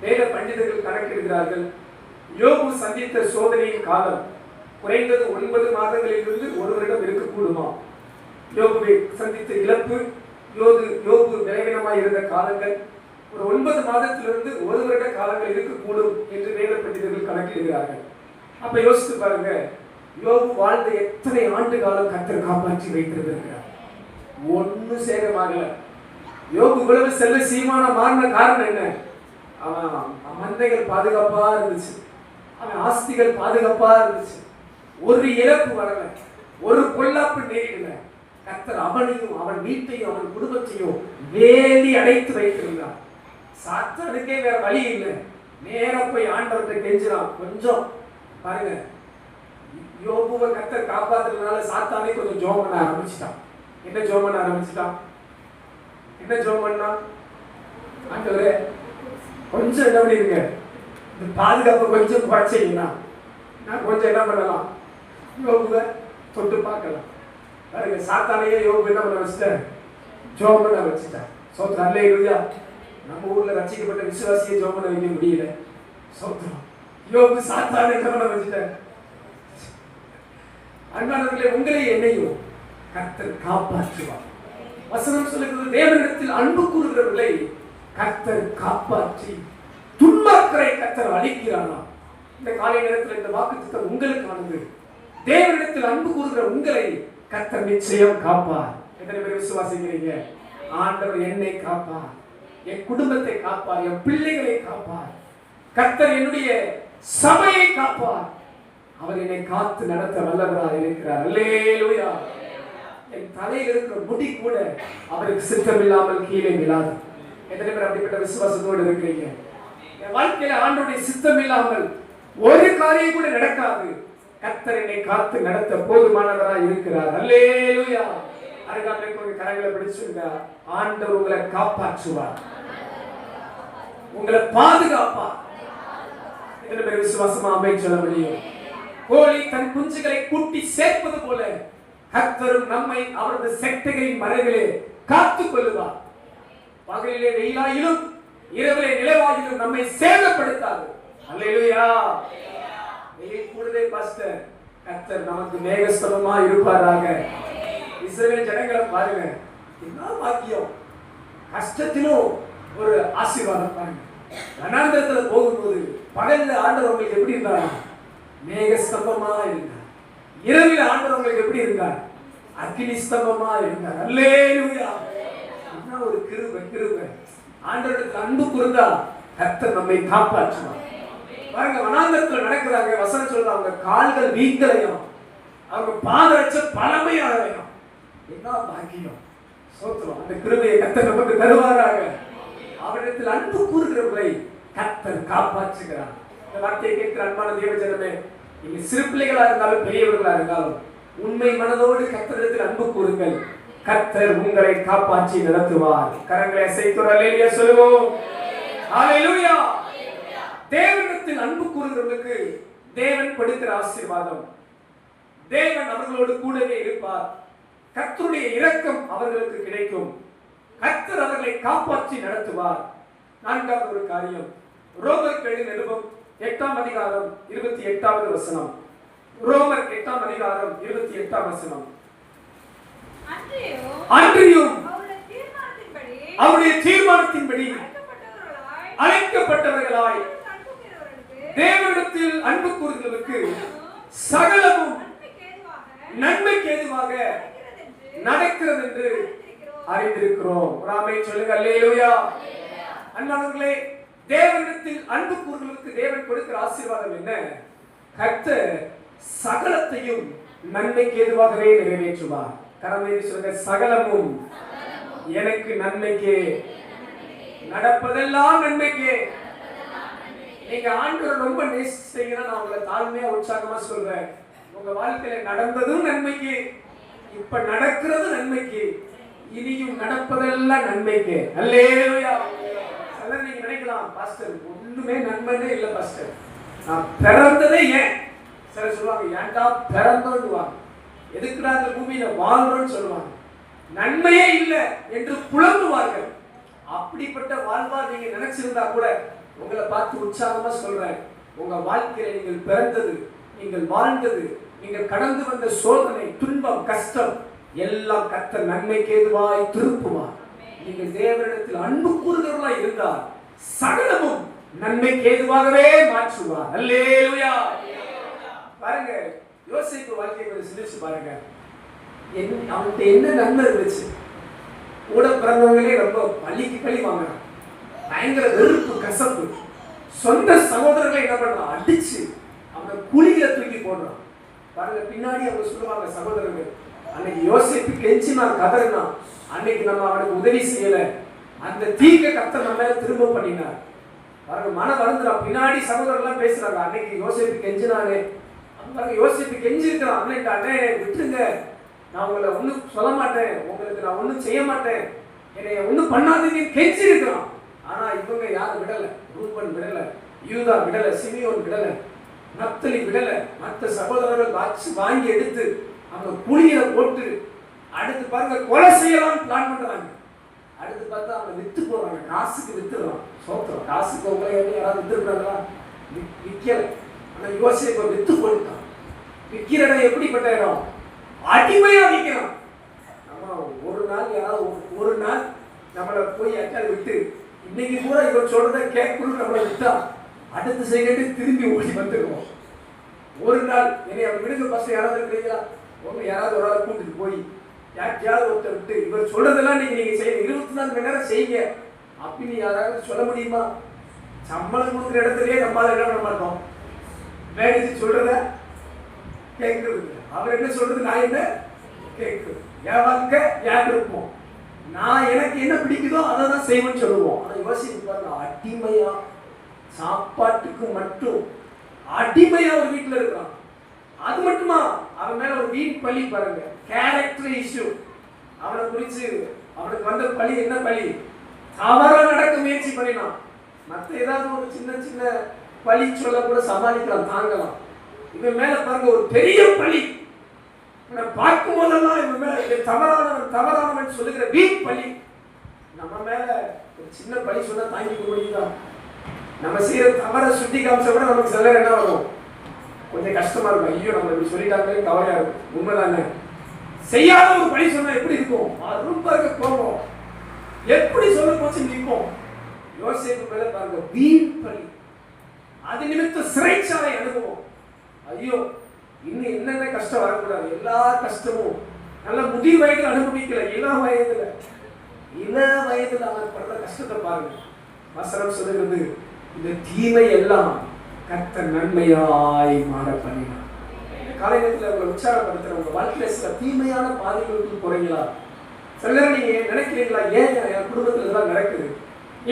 வேத பண்டிதர்கள் கணக்கெடுக்கிறார்கள். யோகு சந்தித்த சோதனையின் காலம் குறைந்தது 9 மாதங்களிலிருந்து 1 வருடம் இருக்கக்கூடுமா? யோபுவை சந்தித்த இழப்பு, யோபு விரைவினமாய் இருந்த காலங்கள் ஒரு 9 மாதத்திலிருந்து 1 வருட காலங்கள் இருக்கக்கூடும் என்று வேத பண்டிதர்கள் கணக்கிடுகிறார்கள். அப்ப யோசித்து பாருங்க, யோபு வாழ்ந்த எத்தனை ஆண்டு காலம் கர்த்தர் காப்பாற்றி வைத்திருக்கிறார். ஒன்னும் சேதமாகல. யோபு இவ்வளவு செல்வ சீமான மாறின காரணம் என்ன? அவன் மந்தைகள் பாதுகாப்பா இருந்துச்சு, அவன் ஆஸ்திகள் பாதுகாப்பா இருந்துச்சு, ஒரு இழப்பு வரல, ஒரு பொல்லாப்பு நேரிடல. கர்த்தர் அவனையும் அவன் வீட்டையும் அவன் குடும்பத்தையும் வேலி அடைத்து வைத்திருந்தார். சாத்தானுக்கே வேற வழி இல்லை. நேரா போய் ஆண்டவர்கிட்ட கெஞ்சினான். கொஞ்சம் பாருங்க, யோபுவை கர்த்தர் காப்பாத்துறதுனால சாத்தானே கொஞ்சம் ஜெபம் பண்ண ஆரம்பிச்சிட்டான். என்ன ஜெபம் பண்ண ஆரம்பிச்சிட்டான்? என்ன ஜெபம் பண்ணா? ஆண்டவரே, கொஞ்சம் என்ன பண்ணிருங்க, இந்த பாதுகாப்பை கொஞ்சம் குறைச்சிங்கன்னா நான் கொஞ்சம் என்ன பண்ணலாம், யோபுவை தொட்டு பார்க்கலாம். பாருங்க, சாத்தானையே யோபு என்ன பண்ண வச்சுட்டேன்? ஜெபம் பண்ண வச்சுட்டேன். சோத்திரம். அல்லேலூயா. நம்ம ஊர்ல ரட்சிக்கப்பட்ட விசுவாசியை ஜெபம் பண்ண வைக்க முடியல. சோத்திரம். யோபு சாத்தானை என்ன பண்ண வச்சுட்டேன்? அன்பானவர்களே, உங்களை என்னையும் கர்த்தர் காப்பாற்றுவார். வசனம் சொல்லுகிறது, தேவனிடத்தில் அன்பு கூறுகிறவர்களை கர்த்தர் காப்பாற்றி துன்மார்க்கரை கர்த்தர் அழிக்கிறாரா. இந்த காலை நேரத்தில் இந்த வாக்குத்தத்தம் உங்களுக்கானது. தேவனிடத்தில் அன்பு கூறுகிற உங்களை கர்த்தர் நிச்சயம் காப்பார். எத்தனை பேர் விசுவாசிக்கிறீங்க? ஆண்டவர் என்னை காப்பார், என் குடும்பத்தை காப்பார், என் பிள்ளைகளை காப்பார். கர்த்தர் என்னுடைய சபையை காப்பார். அவர் என்னை காத்து நடத்த வல்லவராக இருக்கிறார். அல்லேலூயா. என் தலையில் இருக்கிற முடி கூட அவருக்கு சித்தமில்லாமல் கீழே விழாது. எத்தனை பேர் அப்படிப்பட்ட விசுவாசத்தோடு இருக்கிறீங்க? என் வாழ்க்கையில ஆண்டவருடைய சித்தம் இல்லாமல் ஒரு காரியம் கூட நடக்காது. கர்த்தர் என்னை காத்து நடத்த போதுமானவராக இருக்கிறார். அல்லேலூயா. அருகாமைக்கு உங்க கரங்களை பிடிச்சுங்க. ஆண்டவர் உங்களை காப்பாற்றுவார், உங்களை பாதுகாப்பார். எத்தனை பேர் விசுவாசமா அமைச்சு சொல்ல முடியும்? கோழி தன் குஞ்சுகளை கூட்டி சேர்ப்பது போல கர்த்தரும் நம்மை அவரது செட்டைகளின் மறைவிலே காத்துக் கொள்ளுவார். பகலிலே வெயிலாயிலும் இரவிலே நிலவாயிலும் நம்மை சேதப்படுத்தாது. அல்லேலூயா. வெயில் கூடுதே பாஸ்டர், கர்த்தர் நமக்கு மேகஸ்தலமா இருப்பாராக. இஸ்ரவேல் ஜனங்களை பாருங்க, என்ன பாக்கியம். கஷ்டத்திலும் ஒரு ஆசீர்வாதம் பாருங்க. வனாந்தரத்துல போகும்போது பகல்ல ஆண்டவர் உங்களுக்கு எப்படி இருந்தார்? மேகஸ்தம்பமா இருந்தார். இரவில் ஆண்டவர் உங்களுக்கு எப்படி இருந்தார்? அக்கினி ஸ்தம்பமா இருந்தார். அல்லேலூயா. என்ன ஒரு கிருபை. ஆண்டவருக்கு அன்பு கூர்ந்தா கர்த்தர் நம்மை காப்பாற்றுவார். பாருங்க, வனாந்தரத்துல நடக்கிறாங்க. வசனம் சொல்றாங்க, அவங்க கால்கள் வீங்கலையும், அவங்க பாதரட்ச பழமையாகலையும். என்ன பாக்கியம். சோத்திரம். அந்த கிருபையை கர்த்தர் நமக்கு தருவாராக. அவரிடத்தில் அன்பு கூறுகிறவர்களை கர்த்தர் காப்பாற்றுகிறார். இந்த வார்த்தையை கேட்கிற அன்பான தேவ ஜனமே, நீங்க சிறு பிள்ளைகளா இருந்தாலும் பெரியவர்களா இருந்தாலும் உண்மை மனதோடு கர்த்தரிடத்தில் அன்பு கூறுங்கள். கர்த்தர் உங்களை காப்பாற்றி நடத்துவார். கரங்களை அசைத்து அல்லேலூயா சொல்லுவோம். ஹalleluya. தேவனிடத்தில் அன்பு கூறுகிறவர்களுக்கு தேவன் கொடுக்கிற ஆசீர்வாதம், தேவன் அவர்களோடு கூடவே இருப்பார். கர்த்தருடைய இரக்கம் அவர்களுக்கு கிடைக்கும். கர்த்தர் அவர்களை காப்பாற்றி நடத்துவார். நான்காவது ஒரு காரியம், ரோமருக்கு எழுதின நிருபம் 8ஆம் அதிகாரம் 28வது வசனம். ரோமர் 8ஆம் அதிகாரம் 28ஆம் வசனம். அன்றியும் அவருடைய தீர்மானத்தின்படி அழைக்கப்பட்டவர்களாய் தேவனிடத்தில் அன்பு கூறுகிறவர்களுக்கு சகலமும் நன்மைக்கு ஏதுவாக நடக்கிறது என்று அறிந்திருக்கிறோம். ஆமென் சொல்லுங்க. அல்லேலூயா. அன்பானவர்களே, தேவனிடத்தில் அன்பு கூறுகிறவர்களுக்கு தேவன் கொடுக்கிற ஆசீர்வாதம் என்ன? கர்த்தர் சகலத்தையும் நன்மைக்கு ஏதுவாகவே நிறைவேற்றுவார். கரமேறி சொல்லுங்க, சகலமும் எனக்கு நன்மைக்கு, நடப்பதெல்லாம் நன்மைக்கு. நீங்க ஆண்டவரை ரொம்ப நேசிச்சீங்கன்னா நான் உங்களை தாழ்மையா உற்சாகமா சொல்றேன், உங்க வாழ்க்கையில நடந்ததும் நன்மைக்கு, இப்ப நடக்கிறது நன்மைக்கு, இனியும் நடப்பதெல்லாம் நன்மைக்கு. அல்லேலூயா. சிலர் நீங்க நினைக்கலாம், பாஸ்டர் ஒண்ணுமே நன்மையே இல்ல பாஸ்டர், நான் பிறந்ததே ஏன். சிலர் சொல்லுவாங்க, ஏன்டா பிறந்தோன்னுவாங்க, எதுக்குடா இந்த பூமியில வாழ்றோன்னு சொல்லுவாங்க, நன்மையே இல்லை என்று புலம்புவார்கள். அப்படிப்பட்ட வாழ்வா நீங்க நினைச்சிருந்தா கூட உங்களை பார்த்து உற்சாகமா சொல்றேன், உங்க வாழ்க்கையில நீங்கள் பிறந்தது, நீங்கள் வாழ்ந்தது, நீங்கள் கடந்து வந்த சோதனை, துன்பம், கஷ்டம் எல்லாம் கர்த்தர் நன்மைக்கு ஏதுவாய் திருப்புவார். நீங்கள் தேவனிடத்தில் அன்பு கூறுகிறவர்களாய் இருந்தால் சகலமும் நன்மைக்கு ஏதுவாகவே மாற்றுவார். அல்லேலூயா. பாருங்க, யோசேப்பு வாழ்க்கையை கொஞ்சம் சிந்திச்சு பாருங்க. அவன்கிட்ட என்ன நன்மை இருந்துச்சு? கூட பிறந்தவங்களே ரொம்ப பள்ளிக்கு பள்ளி வாங்குறான், பயங்கர வெறுப்பு, கசப்பு. சொந்த சகோதரர்களை என்ன பண்றான்? அடிச்சு அவனை குழியில தூக்கி போடுறான். பாருங்க, பின்னாடி அவங்க சொல்லுவாங்க சகோதரர்கள், அன்னைக்கு யோசேப்பு கெஞ்சினா, கதறினா, அன்னைக்கு நம்ம அவனுக்கு உதவி செய்யல, அந்த தீக்க கர்த்தர் நம்ம மேல திரும்ப பண்ணினார். பாருங்க, மன வருந்துறா. பின்னாடி சகோதரர்லாம் பேசுறாங்க, அன்னைக்கு யோசேப்பு கெஞ்சினானே, பாருங்க யோசேப்பு கெஞ்சிருக்கிறான், அண்ணே விட்டுருங்க, நான் உங்களை ஒன்றும் சொல்ல மாட்டேன், உங்களுக்கு நான் ஒன்றும் செய்ய மாட்டேன், என்னை ஒன்றும் பண்ணாதீங்க கெஞ்சி இருக்கிறான். ஆனா இவங்க யாரும் விடல, ரூபன் விடல, யூதா விடல, சிமியோன் விடல, நப்தலி விடல. மற்ற சகோதரர்கள் வாங்கி எடுத்து அவங்க குழியில போட்டு அடுத்து பாருங்க கொலை செய்யலாம் பிளான் பண்றாங்க. அடுத்து பார்த்தா அவங்க வித்து போறாங்க, காசுக்கு வித்துடுறான். சோத்திரம், காசுக்கு உங்களை யாராவது வித்துருக்காங்களா? விற்கல. ஆனா யோசேப்பை வித்து போட்டுட்டான். விற்கிற இடம் எப்படிப்பட்ட இடம்? அடிமையா விற்கிறான். நம்ம ஒரு நாள் யாராவது ஒரு நாள் நம்மளை போய் யாருக்காவது விட்டு இன்னைக்கு கூட இவர் சொல்றத கேட்கணும் நம்மளை விட்டா அடுத்த செகண்ட் திரும்பி ஓடி வந்துடுவோம். ஒரு நாள் என்னை அவர் விடுங்க பசங்க யாராவது இருக்கிறீங்களா, உங்க யாராவது ஒரு ஆள் கூட்டிட்டு போய் யாருக்கையாவது ஒருத்தர் விட்டு இவர் சொல்றதெல்லாம் நீங்க செய்ய 24 மணி நேரம் செய்யுங்க அப்படின்னு யாராவது சொல்ல முடியுமா? சம்பளம் கொடுக்குற இடத்துலயே நம்மளால என்ன பண்ண மாட்டோம், மேனேஜர் சொல்றத கேட்கறது. அவர் என்ன சொல்றது, நான் என்ன கேட்குறது. என் வாழ்க்கை யார் இருப்போம், நான் எனக்கு என்ன பிடிக்குதோ அதை தான் செய்வேன்னு சொல்லுவோம். ஆனா யோசிச்சு பாருங்க, அடிமையா சாப்பாட்டுக்கு மட்டும் அடிமையா ஒரு வீட்டுல இருக்கான். அது மட்டுமா, அவன் மேல ஒரு வீண் பழி. பாருங்க, கேரக்டர் இஷ்யூ. அவனை குறிச்சு அவனுக்கு வந்த பழி என்ன பழி? தவறா நடக்க முயற்சி பண்ணினான். மற்ற ஏதாவது ஒரு சின்ன சின்ன பழி சொல்ல கூட சமாளிக்கலாம், தாங்கலாம். இவன் மேல பாருங்க ஒரு பெரிய பழி. பார்க்கும் போதெல்லாம் இவன் மேல தவறானவன் சொல்லுகிற வீண் பழி. நம்ம மேல ஒரு சின்ன பழி சொன்னா தாங்கிக்க முடியுதா? நம்ம செய்யற தவற சுட்டி காமிச்ச கூட நமக்கு சில என்ன வரும், கொஞ்சம் கஷ்டமா இருக்கும். ஐயோ நம்ம இப்படி சொல்லிட்டாங்களே, கவலையா இருக்கும். உண்மைதானே? செய்யாத ஒரு பழி சொன்னா எப்படி இருக்கும்? ரொம்ப கோபம் எப்படி சொல்ல போச்சு நிற்போம். யோசேப்பு மேல பாருங்க வீண் பழி. அது நிமித்த சிறைச்சாலை அனுபவம். ஐயோ இன்னும் என்னென்ன கஷ்டம் வரக்கூடாது, எல்லா கஷ்டமும் நல்ல முதிர் வயதில் அனுபவிக்கல, இள வயதுல அவன் படுற கஷ்டத்தை பாருங்க. வசனம் சொல்லுகிறது, இந்த தீமை எல்லாம் கர்த்தர் நன்மையாய் மாற பண்ணினார். காலை நேரத்தில் உங்களை உற்சாகப்படுத்துற உங்க வாழ்க்கையில சில தீமையான பாதைகளுக்கு போறீங்களா? சில நேரம் நீங்க நினைக்கிறீங்களா, ஏன் என் குடும்பத்துல இதெல்லாம் நடக்குது,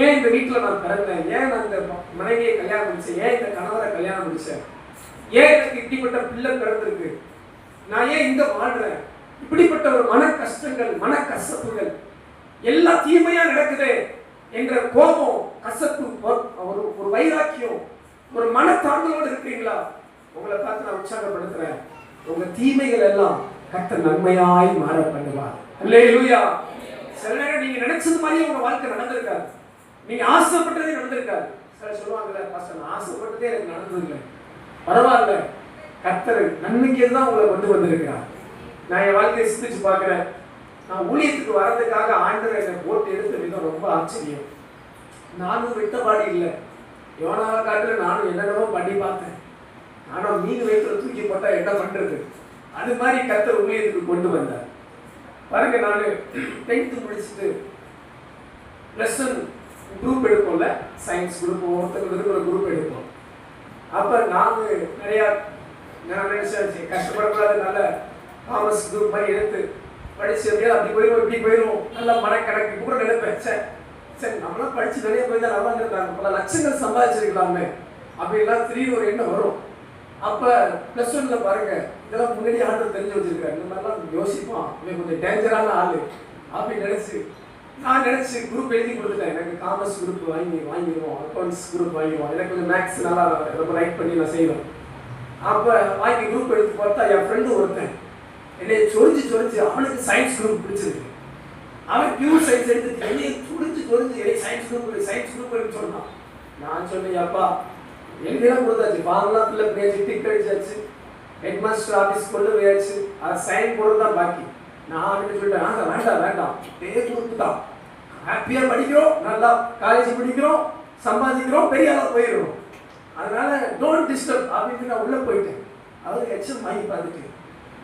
ஏன் இந்த வீட்டுல நான் பிறந்தேன், ஏன் நான் இந்த மனைவியை கல்யாணம் முடிச்சேன், ஏன் இந்த கணவரை கல்யாணம் முடிச்சேன், ஏன் எனக்கு இப்படிப்பட்ட பிள்ளை பிறந்திருக்கு, நான் ஏன் இங்க வாழ்றேன், இப்படிப்பட்ட ஒரு மன கஷ்டங்கள், மன கசப்புகள் எல்லாம் தீமையா நடக்குது என்ற கோபம், கசப்பு, ஒரு வைராக்கியம், ஒரு மனத்தாழ்வோடு இருக்கீங்களா? உங்களை பார்த்து நான் உற்சாகப்படுத்துறேன். உங்க தீமைகள் எல்லாம் கர்த்தர் நன்மையாய் மாற பண்ணுவார். அல்லேலூயா. சில நேரம் நீங்க நினைச்சது மாதிரி உங்க வாழ்க்கை நடந்திருக்காது, நீங்க ஆசைப்பட்டதே நடந்திருக்காது. சில சொல்லுவாங்கல்ல, பாஸ்டர் நான் ஆசைப்பட்டதே எனக்கு நடந்ததில்லை, பரவாயில்ல, கர்த்தர் நன்மைக்கு தான் உங்களை கொண்டு வந்திருக்கிறார். நான் என் வாழ்க்கையை சிந்திச்சு பார்க்கிறேன். நான் ஊழியத்துக்கு வர்றதுக்காக ஆண்டவர் என்னை போட்டு எடுத்த விதம் ரொம்ப ஆச்சரியம். நானும் விட்டபாடி இல்லை, யோனாவை காட்டுல நானும் என்னென்னவோ பண்ணி பார்த்தேன். ஆனால் மீன் வயிற்றுல தூக்கி போட்டா என்ன பண்றது, அது மாதிரி கர்த்தர் ஊழியத்துக்கு கொண்டு வந்தார். பாருங்க, நான் 10th முடிச்சுட்டு +1 குரூப் எடுப்போம்ல, சயின்ஸ் குரூப், ஒருத்தங்களுக்கு ஒரு குரூப் எடுப்போம். அப்போ நாங்கள் நிறையா நான் நினைச்சேன் கஷ்டப்படக்கூடாது, நல்ல காமர்ஸ் குரூப் மாதிரி எடுத்து படிச்சு அப்படியே அப்படி போயிடுவோம் இப்படி போயிடுவோம், நல்லா மனக்கணக்கு கூட நினைப்பேன். சரி நம்மளாம் படிச்சு நிறைய போய் தான் நல்லா இருந்தாங்க, பல லட்சங்கள் சம்பாதிச்சிருக்கலாமே அப்படின்லாம் திடீர்னு ஒரு எண்ணம் வரும். அப்போ +1ல பாருங்க, இதெல்லாம் முன்னாடி ஆண்டு தெரிஞ்சு வச்சிருக்காரு, இந்த மாதிரிலாம் யோசிப்பான், இவன் கொஞ்சம் டேஞ்சரான ஆளு அப்படின்னு நான் நினைச்சு குரூப் எழுதி கொடுத்துட்டேன். எனக்கு காமர்ஸ் குரூப் வாங்கிடுவோம், அக்கௌண்ட்ஸ் குரூப் வாங்கிடுவோம், எனக்கு கொஞ்சம் மேக்ஸ் நல்லா ரொம்ப ரைட் பண்ணி நான் செய்வேன். அப்போ வாங்கி குரூப் எடுத்து பார்த்தா என் ஃப்ரெண்டு ஒருத்தன் என்னை சொரிஞ்சு அவனுக்கு சயின்ஸ் குரூப் பிடிச்சிருக்கு. அவன் பியூர் சயின்ஸ் எடுத்துட்டு என்னையை சொரிஞ்சு என்னை சயின்ஸ் குரூப் சொன்னான். நான் சொன்னேன், அப்பா எழுதியெல்லாம் கொடுத்தாச்சு, ஃபார்ம்லாம் ஃபில்அப் பண்ணியாச்சு, டிக் அடிச்சாச்சு, ஹெட் மாஸ்டர் ஆஃபீஸ் கொண்டு போயாச்சு, அது சைன் போடுறது தான் பாக்கி. நான் சொல்லிட்டேன், வேண்டாம் குரூப் தான், ஹாப்பியாக படிக்கிறோம், நல்லா காலேஜ் படிக்கிறோம், சம்பாதிக்கிறோம், பெரிய ஆளாக போயிடுறோம், அதனால டோன்ட் டிஸ்டர்ப் அப்படின்னு நான் உள்ளே போயிட்டேன். அவருக்கு எக்ஸாம் வாங்கி பார்த்துட்டு,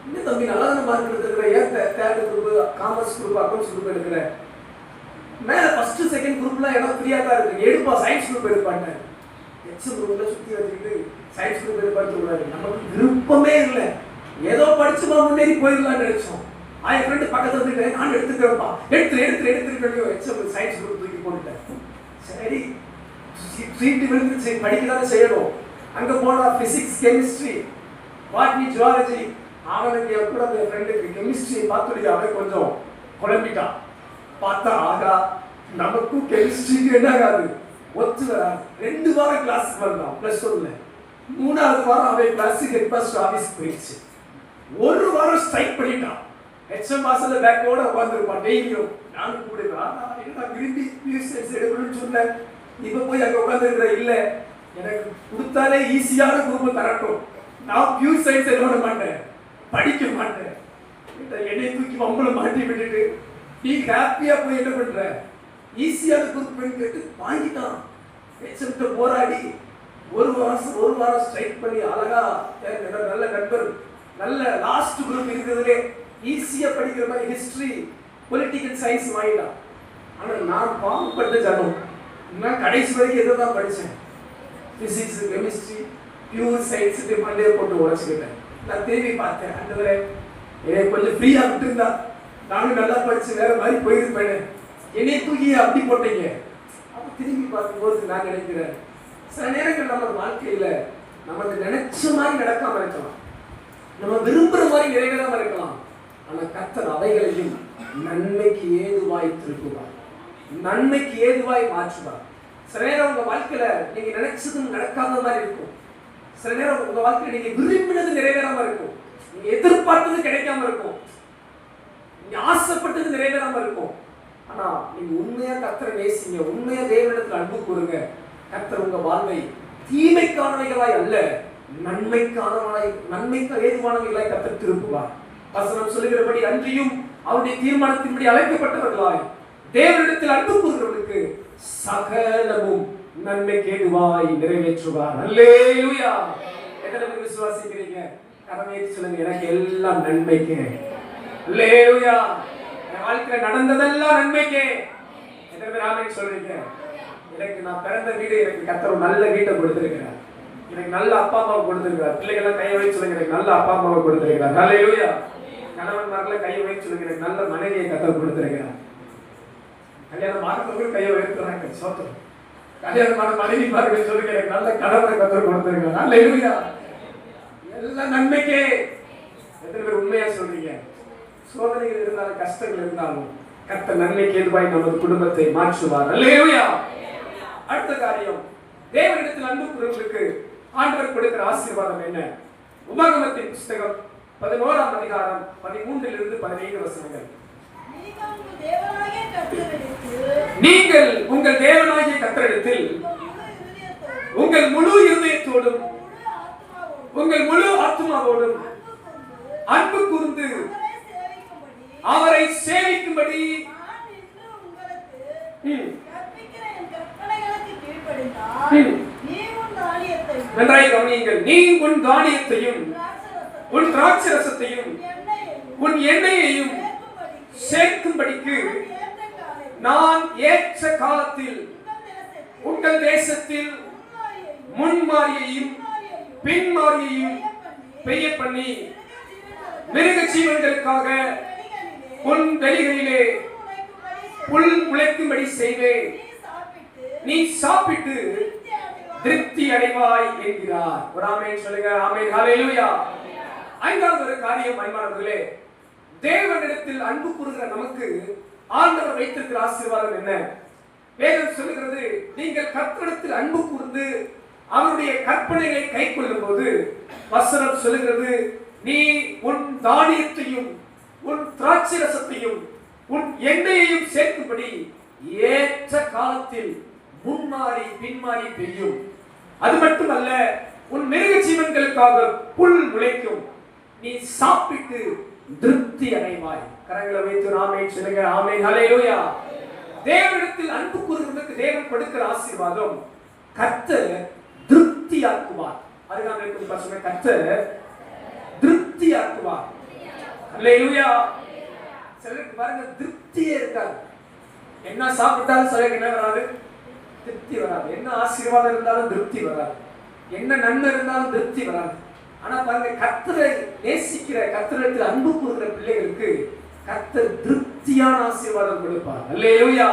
இன்னும் தம்பி நல்லா தானே மார்க் எடுத்துருக்கிறேன், ஏன் third group commerce group accounts group எடுக்கிறேன், மேலே ஃபர்ஸ்ட் செகண்ட் குரூப்லாம் இடம் ஃப்ரீயாக தான் இருக்கு, எடுப்பா சயின்ஸ் குரூப் எடுப்பாட்டேன். எக்ஸாம் குரூப்ல சுற்றி வச்சுக்கிட்டு சயின்ஸ் குரூப் எடுப்பான்னு சொல்றாரு. நமக்கு விருப்பமே இல்லை, ஏதோ படிச்சுமா முன்னேறி போயிடலாம்னு நினைச்சோம். என் ஃப்ரெண்டு பக்கத்தில் வந்துட்டு நான் எடுத்துக்கிறேன்ப்பா, எடுத்துருக்கோ எக்ஸாம் சயின்ஸ் குரூப் தூக்கி போட்டுட்டேன். சரி சீட்டு விழுந்துச்சு, படிக்கதானே செய்யணும். அங்கே போனால் ஃபிசிக்ஸ் கெமிஸ்ட்ரி பாட்னி ஜுவாலஜி, அவனுக்கு கூட என் ஃப்ரெண்டுக்கு கெமிஸ்ட்ரியை பார்த்துட்டு அவன் கொஞ்சம் குழம்பிட்டான். பார்த்தா ஆகா நமக்கும் கெமிஸ்ட்ரிக்கு என்ன ஆகாது, ஒத்து வராது. 2 வாரம் கிளாஸுக்கு வந்தான் +1ல, 3வது வாரம் அவன் கிளாஸுக்கு ஹெட் மாஸ்டர் ஆஃபீஸ் போயிடுச்சு. 1 வாரம் ஸ்ட்ரைக் பண்ணிட்டான். ஹெச்எம் வாசல்ல பேக்கோட உட்காந்துருப்பான் டெய்லியும். நானும் கூட நான் விரும்பி பியூசைன்ஸ் எடுக்கணும்னு சொன்னேன், இப்போ போய் அங்கே உட்காந்துருக்கிற இல்லை, எனக்கு கொடுத்தாலே ஈஸியான குரூப் தரட்டும், நான் பியூர் சயின்ஸ் எழுத மாட்டேன், படிக்க மாட்டேன், என்னை தூக்கி வம்பளை மாட்டி விட்டுட்டு நீ ஹாப்பியா போய் என்ன பண்ற, ஈஸியான குரூப் கேட்டு வாங்கிட்டான். ஹெச்எம்கிட்ட போராடி 1 வாரம் ஸ்ட்ரைக் பண்ணி அழகா நல்ல நண்பர், நல்ல லாஸ்ட் குரூப் இருக்கிறதுலே ஈஸியா படிக்கிற மாதிரி ஹிஸ்டரி பொலிட்டிக்கல் சயின்ஸ் வாங்கிட்டான். ஆனால் நான் பாவப்பட்ட ஜனம், நான் கடைசி வரைக்கும் எதை தான் படித்தேன், பிசிக்ஸ் கெமிஸ்ட்ரி பியூர் சயின்ஸுக்கு மண்டையை போட்டு உழைச்சிக்கிட்டேன். நான் திரும்பி பார்த்தேன், ஆண்டவரே என்னை கொஞ்சம் ஃப்ரீயாக விட்டுருந்தா நானும் நல்லா படித்து வேற மாதிரி போயிருப்பேன், என்னை தூக்கி அப்படி போட்டீங்க. அப்போ திரும்பி பார்க்கும்போது நான் நினைக்கிறேன், சில நேரங்கள் நம்ம வாழ்க்கையில் நமக்கு நினைச்ச மாதிரி நடக்காம இருக்கலாம், நம்ம விரும்புகிற மாதிரி நிறைவேறாம இருக்கலாம். ஆனால் கர்த்தர் அவைகளையும் நன்மைக்கு ஏதுவாய் திருப்புவார், நன்மைக்கு ஏதுவாய் மாற்றுவார். சில நேரம் உங்க வாழ்க்கையில நீங்க நினைச்சதும் நடக்காத மாதிரி இருக்கும், சில நேரம் உங்க வாழ்க்கையில நீங்க விரும்பினது நிறைவேறாம இருக்கும், நீங்க எதிர்பார்த்தது கிடைக்காம இருக்கும், நீங்க ஆசைப்பட்டது நிறைவேறாம இருக்கும். ஆனா நீங்க உண்மையா கர்த்தரை நேசிங்க, உண்மையா தேவனிடத்தில் அன்பு கூறுங்க, கர்த்தர் உங்க வாழ்வை தீமைக்கானவைகளாய் அல்ல நன்மைக்கு ஏதுவானவைகளாய் கர்த்தர் திருப்புவார். வசனம் சொல்லுகிறபடி அன்றியும் அவருடைய தீர்மானத்தின்படி அழைக்கப்பட்டவர்களாய் தேவனிடத்தில் அன்பு கூறுகிறவர்களுக்கு சகலமும் நன்மைக்கு ஏதுவாய் நிறைவேற்றுவார். அல்லேலூயா. எத்தனை பேர் விசுவாசிக்கிறீங்க? கரமேற்றி சொல்லுங்க, எனக்கு எல்லாம் நன்மைக்கு. அல்லேலூயா. என் வாழ்க்கையில நடந்ததெல்லாம் நன்மைக்கு. எத்தனை பேர் ஆமென் சொல்றீங்க? எனக்கு நான் பிறந்த வீடு, எனக்கு கர்த்தர் நல்ல வீட்டை கொடுத்திருக்கிறார், எனக்கு நல்ல அப்பா அம்மாவை கொடுத்திருக்கிறார். பிள்ளைகள்லாம் கையை வைத்து சொல்லுங்க, எனக்கு நல்ல அப்பா அம்மாவை கொடுத்திருக்கிறார். அல்லேலூயா. கணவன்மார்களை கையை வைத்து சொல்லுங்க, எனக்கு நல்ல மனைவியை கர்த்தர் கொடுத்திருக்கிறார். கல்யாணம் ஆகிறவங்க கையை வைக்கிறாங்க, சோத்திரம். கல்யாணமான மனைவி பாருங்க சொல்லுங்க, எனக்கு நல்ல கணவனை கர்த்தர் கொடுத்திருக்கிறார். அல்லேலூயா. எல்லாம் நன்மைக்கே. எத்தனை பேர் உண்மையா சொல்றீங்க? சோதனைகள் இருந்தாலும் கஷ்டங்கள் இருந்தாலும் கர்த்தர் நன்மைக்கு ஏதுவாய் நமது குடும்பத்தை மாற்றுவார். அல்லேலூயா. அடுத்த காரியம், தேவனிடத்தில் அன்பு கூறுவதற்கு ஆண்டவர் கொடுக்கிற ஆசீர்வாதம் என்ன? உபாகமத்தின் புஸ்தகம் 11ஆம் அதிகாரம் 13 15 வசனங்கள். நீங்கள் உங்கள் தேவனாகிய கர்த்தரிடத்தில் உங்கள் முழு இருதயத்தோடும் உங்கள் முழு ஆத்துமாவோடும் அன்பு கூர்ந்து அவரை சேவிக்கும்படி நன்றாய் கவனியுங்கள். நீ உன் தானியத்தையும் உன் திராட்சரசத்தையும் உன் எண்ணெயையும் சேர்க்கும்படிக்கு நான் ஏற்ற காலத்தில் உங்கள் தேசத்தில் முன்மாரியையும் பின்மாரியையும் பெய்ய பண்ணி மிருக ஜீவன்களுக்காக உன் வெளிகளிலே புல் முளைக்கும்படி செய்வேன். நீ சாப்பிட்டு திருப்தி அடைவாய் என்கிறார். ஒரு ஆமென் சொல்லுங்க. ஆமென். ஹல்லேலூயா. ஐந்தாவது ஒரு காரியம் அன்பானவர்களே, தேவனிடத்தில் அன்பு கூறுகிற நமக்கு ஆண்டவர் வைத்திருக்கிற ஆசீர்வாதம் என்ன? வேதம் சொல்லுகிறது, நீங்கள் கர்த்தரிடத்தில் அன்பு கூர்ந்து அவருடைய கற்பனைகளை கைக்கொள்ளும் போது வசனம் சொல்லுகிறது, நீ உன் தானியத்தையும் உன் திராட்சரசத்தையும் உன் எண்ணெயையும் சேர்க்கும்படி ஏற்ற காலத்தில் முன்மாறி பின்மாறி பெய்யும். அது மட்டுமல்ல, உன் மிருக ஜீவன்களுக்காக புல் முளைக்கும். நீ சாப்பிட்டு திருப்தி அடைவாய். கரங்களை வைத்து ஆமென் சொல்லுங்க. ஆமென். ஹல்லேலூயா. தேவனிடத்தில் அன்பு கூறுவதற்கு தேவன் கொடுக்கிற ஆசீர்வாதம், கர்த்தர் திருப்தியாக்குவார். அதுதான் எனக்கு பசங்க, கர்த்தர் திருப்தியாக்குவார். ஹல்லேலூயா. சிலருக்கு பாருங்க திருப்தியே இருக்காது. என்ன சாப்பிட்டாலும் சிலருக்கு என்ன வராது? திருப்தி வராது. என்ன ஆசீர்வாதம் இருந்தாலும் திருப்தி வராது. என்ன நன்மை இருந்தாலும் திருப்தி வராது. ஆனா பாருங்க, கர்த்தரை நேசிக்கிற, கர்த்தரிடத்தில் அன்பு கூறுகிற பிள்ளைகளுக்கு கர்த்தர் திருப்தியான ஆசீர்வாதம் கொடுப்பார். அல்லேலூயா.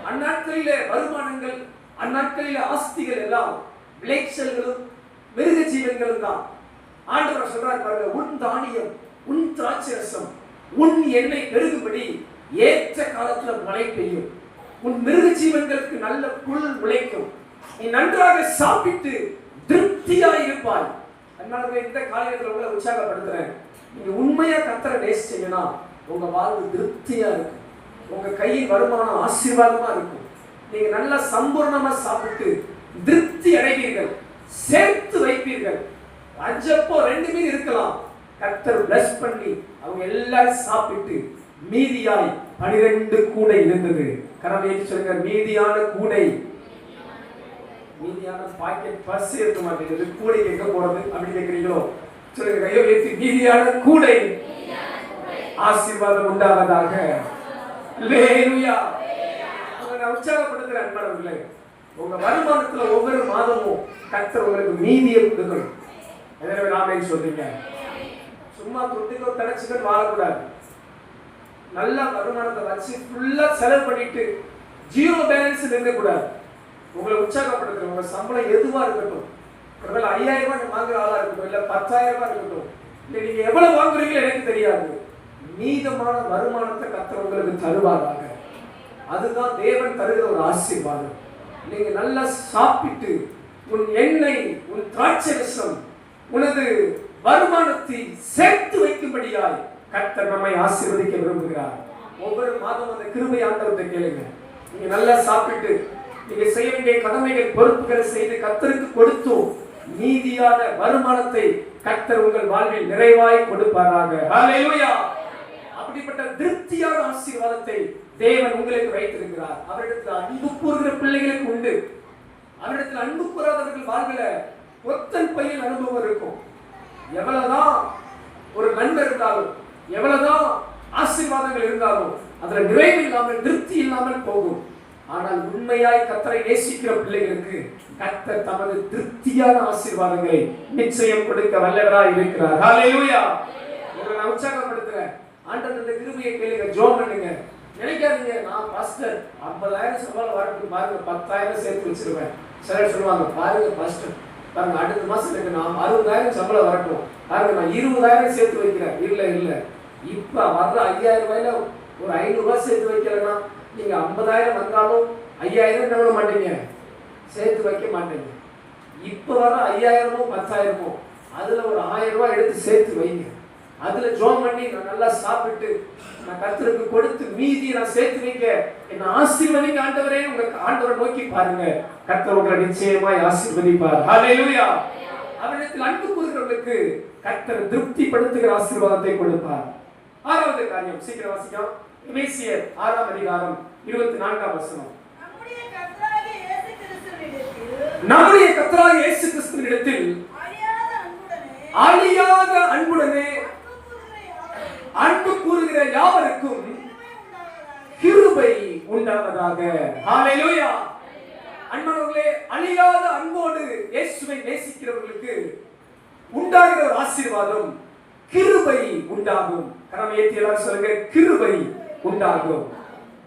அந்நாட்களிலே வருமானங்கள், அந்நாட்களிலே ஆஸ்திகள் எல்லாம் விளைச்சல்களும் மிருக ஜீவன்களும் தான். ஆண்டவர் சொல்றார் பாருங்க, உன் தானியம் உன் திராட்சரசம் உன் எண்ணெய் பெருகும்படி ஏற்ற காலத்துல மழை பெய்யும். உன் மிருக ஜீவன்களுக்கு நல்ல புல் முளைக்கும். நீ நன்றாக சாப்பிட்டு திருப்தியாய் இருப்பாய். அதனால இந்த காலையில உங்களை உற்சாகப்படுத்துறேன். நீங்க உண்மையா கர்த்தரை நேசிச்சீங்கன்னா உங்க வாழ்வு திருப்தியா இருக்கும். உங்க கையின் வருமானம் ஆசீர்வாதமா இருக்கும். நீங்க நல்லா சம்பூர்ணமா சாப்பிட்டு திருப்தி அடைவீர்கள், சேர்த்து வைப்பீர்கள். அஞ்சப்போ 2 மீன் இருக்கலாம், கர்த்தர் bless பண்ணி அவங்க எல்லாரும் சாப்பிட்டு மீதியாய் 12 கூடை இருந்தது. கரவை ஏற்றி சொல்லுங்க, மீதியான கூடை. மீதியான பாக்கெட் பர்ஸ் இருக்க மாட்டேங்குது, கூடை எங்க போறது அப்படி கேட்கிறீங்களோ? சொல்லுங்க, கையோ ஏற்றி, மீதியான கூடை ஆசீர்வாதம் உண்டாவதாக. அல்லேலூயா. நான் உற்சாகப்படுத்துற அன்பானவர்களே, உங்க வருமானத்துல ஒவ்வொரு மாதமும் கர்த்தர் உங்களுக்கு மீதியை கொடுக்கணும். எனவே நாமே சொல்றீங்க, சும்மா தொட்டிக்கோ தடைச்சுக்கோ வாழக்கூடாது. நல்ல வருமானத்தை வச்சு ஃபுல்லா செலவு பண்ணிட்டு ஜீரோ பேலன்ஸ் இருக்கக்கூடாது. உங்களை உற்சாகப்படுத்துற உங்க சம்பளம் எதுவா இருக்கட்டும், ஒருவேளை 5000 ரூபாய் வாங்குற ஆளா இருக்கட்டும், இல்ல 10000 ரூபாய் இருக்கட்டும், இல்ல நீங்க எவ்வளவு வாங்குறீங்களோ எனக்கு தெரியாது, மீதமான வருமானத்தை கர்த்தர் உங்களுக்கு தருவாராக. அதுதான் தேவன் தருகிற ஒரு ஆசீர்வாதம். நீங்க நல்லா சாப்பிட்டு உன் எண்ணெய் உன் திராட்சரசம் உனது வருமானத்தை சேர்த்து வைக்கும்படியாய் கர்த்தர் நம்மை ஆசீர்வதிக்க விரும்புகிறார். ஒவ்வொரு மாதம் அந்த கிருபை ஆண்டவர்கிட்ட கேளுங்க. நீங்க நல்லா சாப்பிட்டு நீங்க செய்ய வேண்டிய கடமைகள் பொறுப்புகளை செய்து கர்த்தருக்கு கொடுத்தோம் மீதியான வருமானத்தை கர்த்தர் உங்கள் வாழ்வில் நிறைவாய் கொடுப்பாராக. ஹல்லேலூயா. அப்படிப்பட்ட திருப்தியான ஆசீர்வாதத்தை தேவன் உங்களுக்கு வைத்திருக்கிறார். அவரிடத்தில் அன்பு கூறுகிற பிள்ளைகளுக்கு உண்டு. அவரிடத்தில் அன்பு கூறாதவர்கள் வாழ்வில ஒத்தன் பையில் அனுபவம் இருக்கும். எவ்வளவுதான் ஒரு நன்மை இருந்தாலும், எவ்வளவுதான் ஆசீர்வாதங்கள் இருந்தாலும் அதுல நிறைவு இல்லாமல் திருப்தி இல்லாமல் போகும். ஆனால் உண்மையாய் கர்த்தரை நேசிக்கிற பிள்ளைகளுக்கு கர்த்தர் தமது திருப்தியான ஆசீர்வாதங்களை நிச்சயம் கொடுக்க வல்லவராய் இருக்கிறார். ஹல்லேலூயா. உங்களை நான் உற்சாகப்படுத்துறேன். ஆண்டவர் இந்த கிருபையை கேளுங்க, ஜெபம் பண்ணுங்க. நினைக்காதீங்க, நான் பாஸ்டர் 50000 சம்பளம் வரட்டும் பாருங்க 10000 சேர்த்து வச்சிருவேன். சிலர் சொல்லுவாங்க, பாருங்க பாஸ்டர் பாருங்க அடுத்த மாசத்துக்கு நான் 60000 சம்பளம் வரட்டும் பாருங்க நான் 20000 சேர்த்து வைக்கிறேன். இல்ல இப்ப வர்ற 5000 ரூபாயில ஒரு 500 ரூபாய் சேர்த்து வைக்கலன்னா நீங்க 50000 வந்தாலும் 5000 என்ன பண்ண மாட்டீங்க, சேர்த்து வைக்க மாட்டீங்க. இப்ப வர 5000மோ 10000மோ அதுல ஒரு 1000 ரூபாய் எடுத்து சேர்த்து வைங்க. அதுல ஜோம் பண்ணி நான் நல்லா சாப்பிட்டு நான் கர்த்தருக்கு கொடுத்து மீதி நான் சேர்த்து வைக்க என்ன ஆசீர்வதிங்க ஆண்டவரே. உங்க ஆண்டவரை நோக்கி பாருங்க, கர்த்தர் உங்களை நிச்சயமாய் ஆசீர்வதிப்பார். ஹல்லேலூயா. அவரிடத்தில் அன்பு கூறுகிறவர்களுக்கு கர்த்தர் திருப்திப்படுத்துகிற ஆசீர்வாதத்தை கொடுப்பார். ஆறாவது காரியம் சீக்கிரம் வாசிக்கலாம். எபேசியர் 6ஆம் அதிகாரம் 24ஆம் வசனம். நம்முடைய கர்த்தராகிய இயேசு கிறிஸ்துவினிடத்தில் அழியாத அன்புடனே அன்பு கூறுகிற யாவருக்கும் கிருபை உண்டாவதாக. ஹல்லேலூயா. அன்பானவர்களே, அழியாத அன்போடு இயேசுவை நேசிக்கிறவர்களுக்கு உண்டாகிற ஒரு ஆசீர்வாதம் கிருபை உண்டாகும். கரங்களை ஏற்றி எல்லாரும் சொல்லுங்க, கிருபை உண்டாகும்.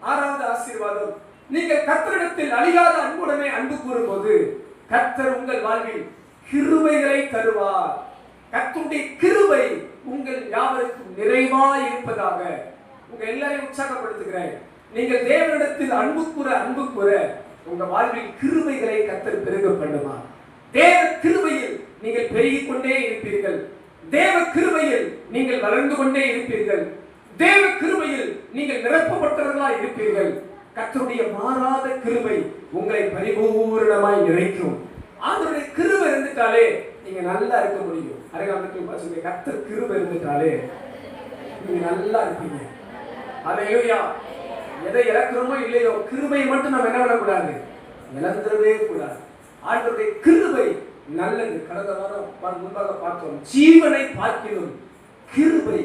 ஆறாவது ஆசீர்வாதம், நீங்கள் கர்த்தரிடத்தில் அழியாத அன்புடனே அன்பு கூறும்போது கர்த்தர் உங்கள் வாழ்வில் கிருபைகளை தருவார். கர்த்தருடைய கிருபை உங்கள் யாவருக்கும் நிறைவாய் இருப்பதாக. உங்க எல்லாரையும் உற்சாகப்படுத்துகிறேன். நீங்கள் தேவனிடத்தில் அன்பு கூற உங்க வாழ்வில் கிருபைகளை கர்த்தர் பெருக பண்ணுவார். தேவ கிருபையில் நீங்கள் பெருகிக் கொண்டே இருப்பீர்கள். தேவ கிருபையில் நீங்கள் வளர்ந்து கொண்டே இருப்பீர்கள். தேவ கிருபையில் நீங்கள் நிரப்பப்பட்டவர்களாய் இருப்பீர்கள். கர்த்தருடைய மாறாத கிருபை உங்களை பரிபூரணமாய் நிறைக்கும். ஆண்டவருடைய கிருபை இருந்துட்டாலே நீங்க நல்லா இருக்க முடியும். அருகாமைக்கு கர்த்தர் கிருபை இருந்துட்டாலே நீங்க நல்லா இருப்பீங்க. ஹல்லேலூயா. எதை இழக்கிறோமோ இல்லையோ கிருபையை மட்டும் நம்ம என்ன பண்ணக்கூடாது, இழந்துடவே கூடாது. ஆண்டவருடைய கிருபை நல்லது. கடந்த வாரம் முன்பாக பார்த்தோம், ஜீவனை பார்க்கிலும் கிருபை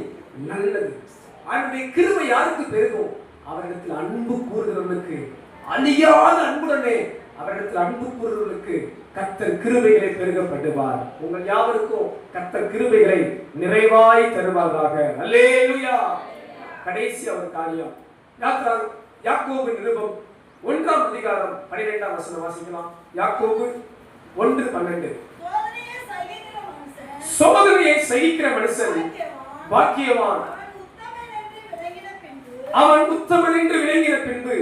நல்லது. ஆண்டவருடைய கிருபை யாருக்கு பெருகும்? அவரிடத்தில் அன்பு கூறுகிறவர்களுக்கு, அழியாத அன்புடனே அவரிடத்தில் அன்பு கூறுகிறவர்களுக்கு கர்த்தர் கிருபைகளை பெருகப்படுவார். உங்கள் யாவருக்கும் கர்த்தர் கிருபைகளை நிறைவாய் தருவாராக. அல்லேலூயா. கடைசி ஒரு காரியம், யாக்கோபு நிருபம் 1ஆம் அதிகாரம் 12ஆம் வசனம் வாசிக்கலாம். யாக்கோபு 1:12. சோதனையை சகிக்கிற மனுஷன் பாக்கியவான், அவன் உத்தமன் என்று விளங்கின பின்பு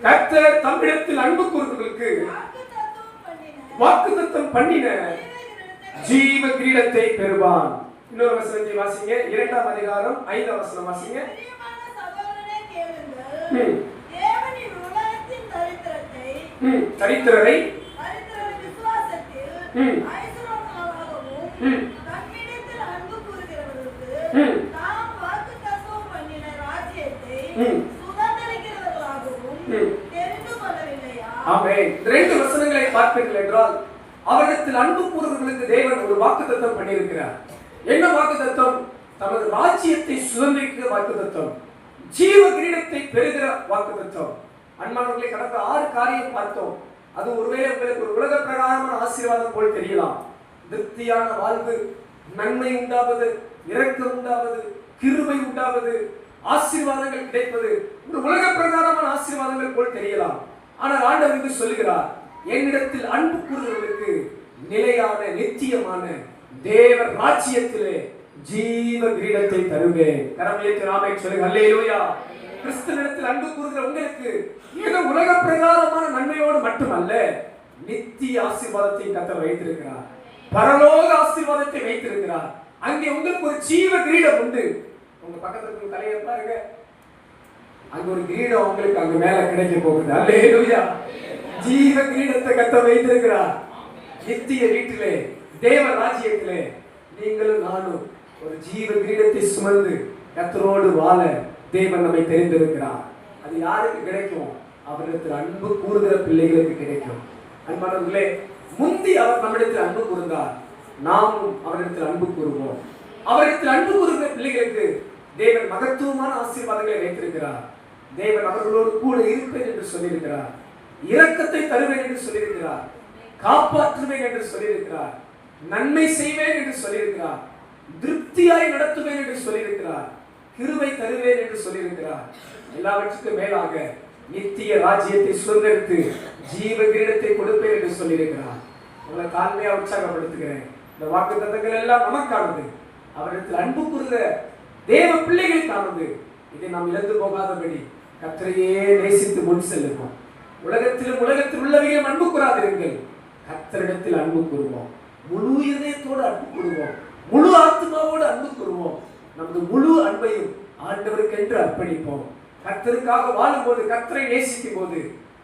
கர்த்தர் தம்மிடத்தில் அன்பு கூறுகிறவர்களுக்கு வாக்குத்தத்தம் பண்ணின ஜீவ கிரீடத்தை பெறுவான். இன்னொரு வசனத்தை வாசிங்க. 2ஆம் அதிகாரம் 5ஆம் வசனம் வாசிங்க. தரித்திரரை ரெண்டு வசனங்களை பார்ப்பீர்கள் என்றால், அவரிடத்தில் அன்பு கூறுகிறவர்களுக்கு தேவன் ஒரு வாக்குத்தத்தம் பண்ணியிருக்கிறார். என்ன வாக்குத்தத்தம்? தமது ராஜ்யத்தை சுதந்திரிக்கிற வாக்குத்தத்தம், ஜீவ கிரீடத்தை பெறுகிற வாக்குத்தத்தம். அன்பானவர்களை, கடந்த 6 காரியம் பார்த்தோம். அது ஒருவேளை உங்களுக்கு ஒரு உலக பிரகாரமான ஆசீர்வாதம் போல் தெரியலாம். திருப்தியான வாழ்வு, நன்மை உண்டாவது, இரக்கம் உண்டாவது, கிருபை உண்டாவது, ஆசீர்வாதங்கள் கிடைப்பது ஒரு உலக பிரகாரமான ஆசீர்வாதங்கள் போல் தெரியலாம். ஆனால் ஆண்டவர் சொல்லுகிறார், என்னிடத்தில் அன்பு கூறுகிறவர்களுக்கு நிலையான நித்தியமான தேவ ராஜ்யத்திலே ஜீவ கிரீடத்தை தருவேன். கரமையேற்று ஆமென் சொல்லுங்க. அல்லேலூயா. கிறிஸ்துவினிடத்தில் அன்பு கூறுகிற உங்களுக்கு ஏதோ உலக பிரகாரமான நன்மையோடு மட்டுமல்ல, நித்திய ஆசீர்வாதத்தை கர்த்தர் வைத்திருக்கிறார். பரலோக ஆசீர்வாதத்தை வைத்திருக்கிறார். அங்கே உங்களுக்கு ஒரு ஜீவ கிரீடம் உண்டு. உங்க பக்கத்துல இருக்க தலையை பாருங்க, அங்க ஒரு கிரீடம் உங்களுக்கு அங்க மேல கிடைக்க போகுது. அல்லேலூயா. ஜீவ கிரீடத்தை கர்த்தர் வைத்திருக்கிறார். நித்திய வீட்டிலே, தேவ ராஜ்யத்திலே நீங்களும் நானும் ஒரு ஜீவ கிரீடத்தை சுமந்து கர்த்தரோடு வாழ தேவன் நம்மை தெரிந்திருக்கிறார். அது யாருக்கு கிடைக்கும்? அவரிடத்தில் அன்பு கூறுகிற பிள்ளைகளுக்கு கிடைக்கும். அன்பானவர்களே, முந்தி அவர் நம்மிடத்தில் அன்பு கூர்ந்தார், நாமும் அவரிடத்தில் அன்பு கூறுவோம். அவரிடத்தில் அன்பு கூறுகிற பிள்ளைகளுக்கு தேவன் மகத்துவமான ஆசீர்வாதங்களை வைத்திருக்கிறார். தேவன் அவர்களோடு கூட இருப்பேன் என்று சொல்லியிருக்கிறார். இரக்கத்தை தருவேன் என்று சொல்லியிருக்கிறார். காப்பாற்றுவேன் என்று சொல்லியிருக்கிறார். நன்மை செய்வேன் என்று சொல்லியிருக்கிறார். திருப்தியாய் நடத்துவேன் என்று சொல்லியிருக்கிறார். கிருபை தருவேன் என்று சொல்லியிருக்கிறார். எல்லாவற்றுக்கும் மேலாக நித்திய ராஜ்யத்தை சுதந்திரித்து ஜீவ கிரீடத்தை கொடுப்பேன் என்று சொல்லியிருக்கிறார். உங்களை தாழ்மையா உற்சாகப்படுத்துகிறேன். இந்த வாக்குத்தத்தங்கள் எல்லாம் நமக்கானது. அவரிடத்தில் அன்பு கூறுகிற தேவ பிள்ளைகளுக்கானது. இதை நாம் இழந்து போகாதபடி கர்த்தரையே நேசித்து முன் செல்லுவோம். உலகத்தில் உள்ளவையும் அன்பு கூறாதிருங்கள். கர்த்தரிடத்தில் அன்பு கூறுவோம். முழு இதயத்தோடு அன்பு கூறுவோம். முழு ஆத்மாவோடு அன்பு கூறுவோம். நமது முழு அன்பையும் ஆண்டவருக்கென்று அர்ப்பணிப்போம். கர்த்தருக்காக வாழும்போது, கர்த்தரை நேசிக்கும் போது,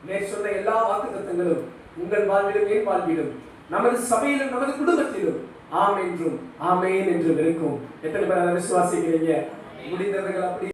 நேர் சொன்ன எல்லா வாக்குத்தத்தங்களும் உங்கள் வாழ்விலும் என் வாழ்விலும் நமது சபையிலும் நமது குடும்பத்திலும் ஆம் என்றும் ஆமேன் என்றும் இருக்கும். எத்தனை பேர் அதை விசுவாசிக்கிறீங்க? முடிந்தவர்கள் அப்படி